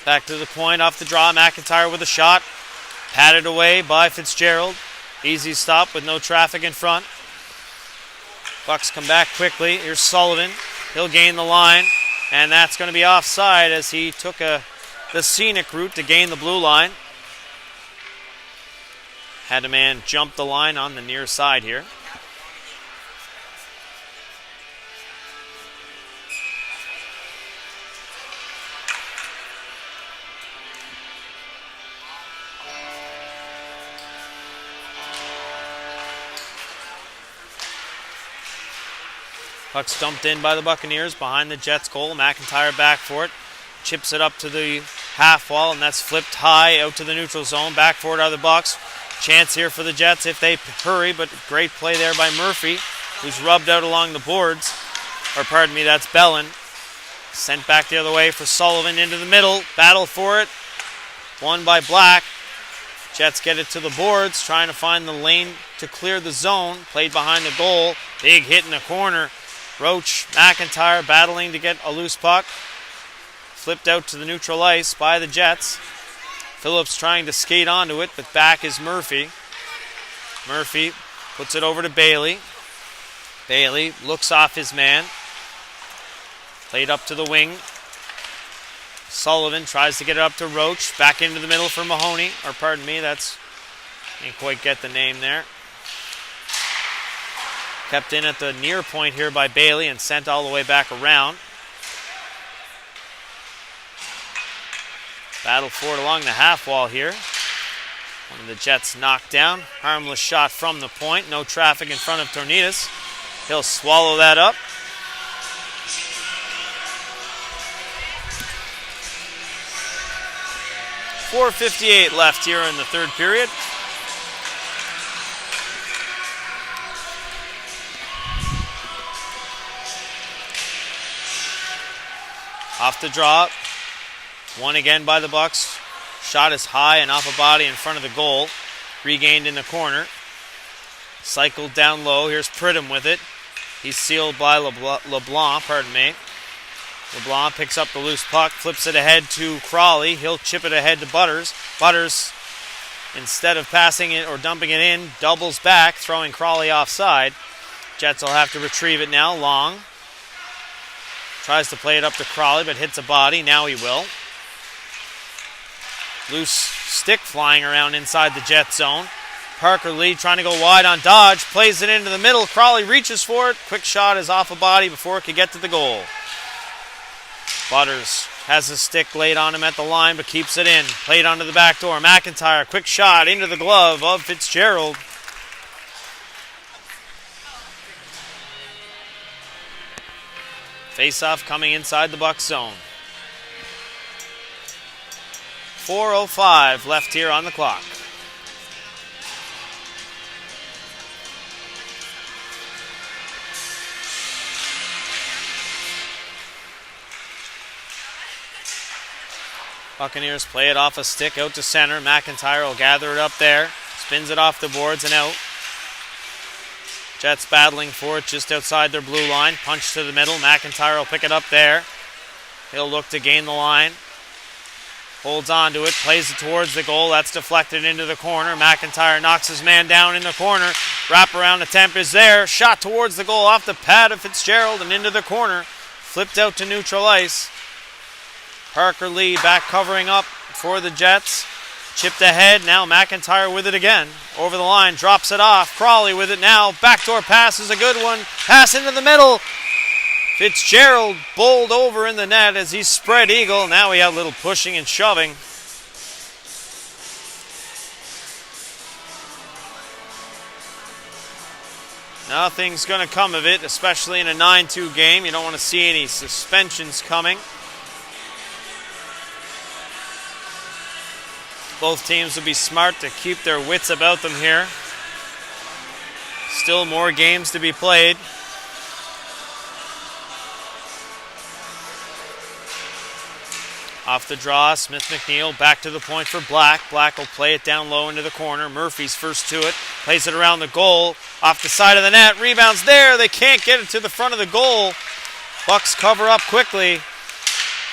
Back to the point, off the draw, McIntyre with a shot. Patted away by Fitzgerald. Easy stop with no traffic in front. Bucks come back quickly. Here's Sullivan. He'll gain the line, and that's going to be offside as he took the scenic route to gain the blue line. Had a man jump the line on the near side here. Puck's dumped in by the Buccaneers behind the Jets' goal. McIntyre back for it. Chips it up to the half wall, and that's flipped high out to the neutral zone. Back for it are the Bucks. Chance here for the Jets if they hurry, but great play there by Murphy, who's rubbed out along the boards. Or pardon me, that's Bellin. Sent back the other way for Sullivan into the middle. Battle for it. Won by Black. Jets get it to the boards, trying to find the lane to clear the zone. Played behind the goal. Big hit in the corner. Roach, McIntyre battling to get a loose puck. Flipped out to the neutral ice by the Jets. Phillips trying to skate onto it, but back is Murphy. Murphy puts it over to Bailey. Bailey looks off his man. Played up to the wing. Sullivan tries to get it up to Roach. Back into the middle for Mahoney. Or pardon me, can't quite get the name there. Kept in at the near point here by Bailey and sent all the way back around. Battle for it along the half wall here. One of the Jets knocked down. Harmless shot from the point. No traffic in front of Tornidas. He'll swallow that up. .458 left here in the third period. Off the draw. Won again by the Bucks. Shot is high and off a body in front of the goal. Regained in the corner. Cycled down low. Here's Pridham with it. He's sealed by LeBlanc, pardon me. LeBlanc picks up the loose puck, flips it ahead to Crawley. He'll chip it ahead to Butters. Butters, instead of passing it or dumping it in, doubles back, throwing Crawley offside. Jets will have to retrieve it now. Long tries to play it up to Crawley, but hits a body. Now he will. Loose stick flying around inside the Jet zone. Parker Lee trying to go wide on Dodge. Plays it into the middle. Crawley reaches for it. Quick shot is off a body before it could get to the goal. Butters has a stick laid on him at the line, but keeps it in. Played onto the back door. McIntyre, quick shot into the glove of Fitzgerald. Face-off coming inside the Bucs zone. 4:05 left here on the clock. Buccaneers play it off a stick out to center. McIntyre will gather it up there. Spins it off the boards and out. Jets battling for it just outside their blue line. Punch to the middle. McIntyre will pick it up there. He'll look to gain the line. Holds on to it. Plays it towards the goal. That's deflected into the corner. McIntyre knocks his man down in the corner. Wraparound attempt is there. Shot towards the goal off the pad of Fitzgerald and into the corner. Flipped out to neutral ice. Parker Lee back covering up for the Jets. Chipped ahead. Now McIntyre with it again. Over the line. Drops it off. Crawley with it now. Backdoor pass is a good one. Pass into the middle. Fitzgerald bowled over in the net as he spread eagle. Now we have a little pushing and shoving. Nothing's going to come of it, especially in a 9-2 game. You don't want to see any suspensions coming. Both teams will be smart to keep their wits about them here. Still more games to be played. Off the draw, Smith McNeil back to the point for Black. Black will play it down low into the corner. Murphy's first to it. Plays it around the goal. Off the side of the net. Rebounds there. They can't get it to the front of the goal. Bucks cover up quickly.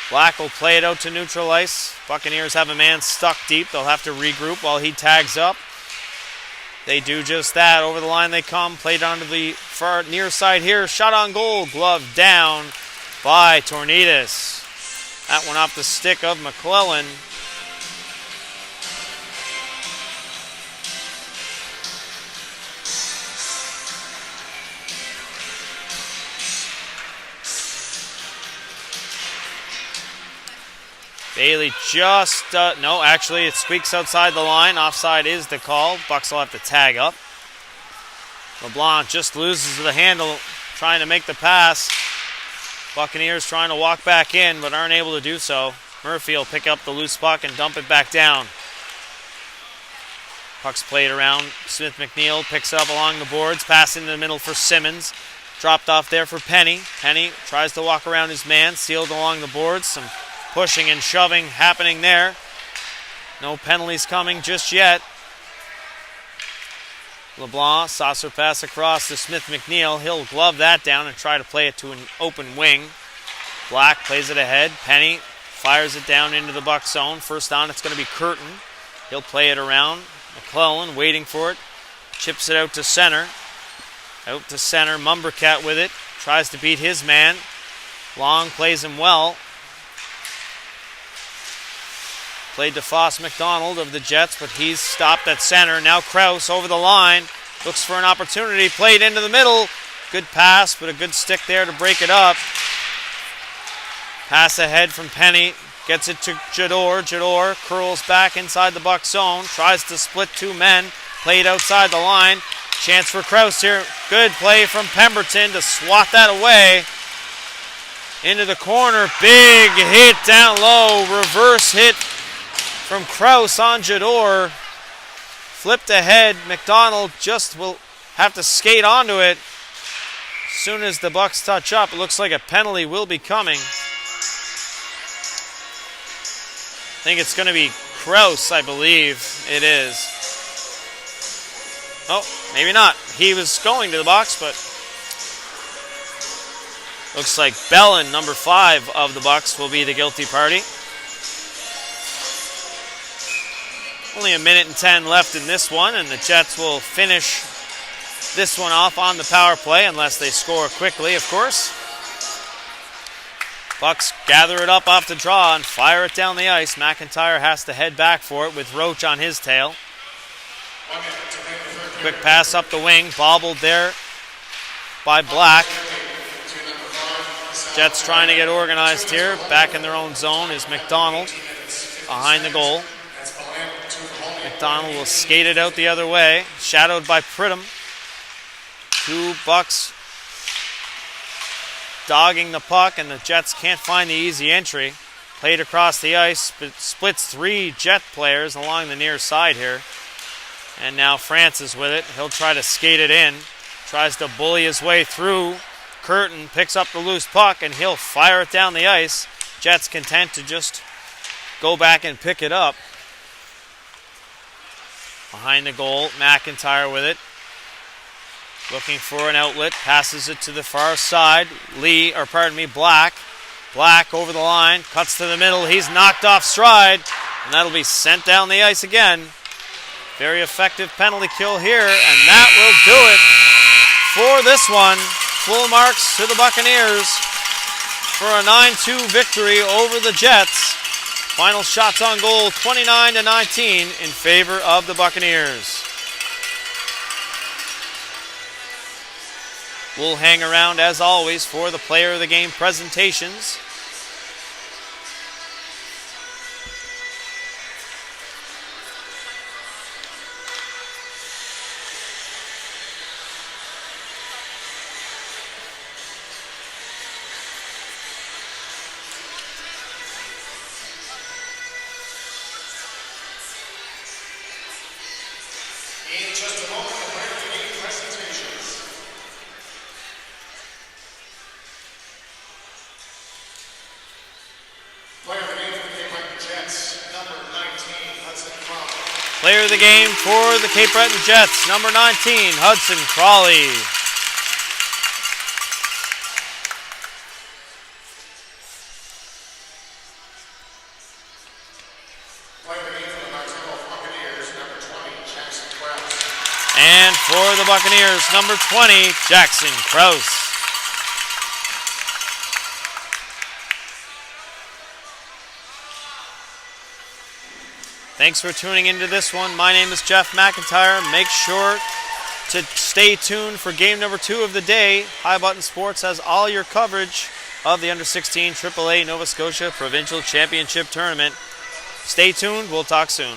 Black will play it out to neutral ice. Buccaneers have a man stuck deep. They'll have to regroup while he tags up. They do just that. Over the line they come. Played onto the far near side here. Shot on goal. Glove down by Tornidas. That one off the stick of McClellan. Bailey just, no, actually it squeaks outside the line. Offside is the call. Bucks will have to tag up. LeBlanc just loses the handle trying to make the pass. Buccaneers trying to walk back in but aren't able to do so. Murphy will pick up the loose puck and dump it back down. Puck's played around. Smith McNeil picks it up along the boards. Pass in the middle for Simmons. Dropped off there for Penny. Penny tries to walk around his man. Sealed along the boards. Some pushing and shoving happening there. No penalties coming just yet. LeBlanc, saucer pass across to Smith McNeil. He'll glove that down and try to play it to an open wing. Black plays it ahead. Penny fires it down into the Buck zone. First on, it's going to be Curtin. He'll play it around. McClellan waiting for it. Chips it out to center. Out to center. Mumbercat with it. Tries to beat his man. Long plays him well. Played to Foss McDonald of the Jets, but he's stopped at center. Now Krause over the line. Looks for an opportunity. Played into the middle. Good pass, but a good stick there to break it up. Pass ahead from Penny. Gets it to Jador. Jador curls back inside the Buck zone. Tries to split two men. Played outside the line. Chance for Krause here. Good play from Pemberton to swat that away. Into the corner. Big hit down low. Reverse hit from Krause on Jador. Flipped ahead. McDonald just will have to skate onto it. As soon as the Bucks touch up, it looks like a penalty will be coming. I think it's going to be Krause, I believe it is. Oh, maybe not. He was going to the box, but looks like Bellin, number 5 of the Bucks, will be the guilty party. Only a minute and 10 left in this one, and the Jets will finish this one off on the power play unless they score quickly, of course. Bucks gather it up off the draw and fire it down the ice. McIntyre has to head back for it with Roach on his tail. Quick pass up the wing, bobbled there by Black. Jets trying to get organized here. Back in their own zone is McDonald behind the goal. McDonald will skate it out the other way, shadowed by Pridham. 2 Bucks dogging the puck, and the Jets can't find the easy entry. Played across the ice, but splits 3 Jet players along the near side here. And now Francis with it. He'll try to skate it in. Tries to bully his way through. Curtin picks up the loose puck, and he'll fire it down the ice. Jets content to just go back and pick it up. Behind the goal, McIntyre with it. Looking for an outlet, passes it to the far side. Black. Black over the line, cuts to the middle. He's knocked off stride, and that'll be sent down the ice again. Very effective penalty kill here, and that will do it for this one. Full marks to the Buccaneers for a 9-2 victory over the Jets. Final shots on goal, 29-19 in favor of the Buccaneers. We'll hang around, as always, for the Player of the Game presentations. In just a moment, the Player of the Game presentations. Player of the Game for the game Player of the game for the Cape Breton Jets, number 19, Hudson Crawley. Player of the game for the Martello Buccaneers, number 20, Jackson Krause. And for the Buccaneers, number 20, Jackson Krause. Thanks for tuning into this one. My name is Jeff McIntyre. Make sure to stay tuned for game number 2 of the day. High Button Sports has all your coverage of the Under-16 AAA Nova Scotia Provincial Championship Tournament. Stay tuned. We'll talk soon.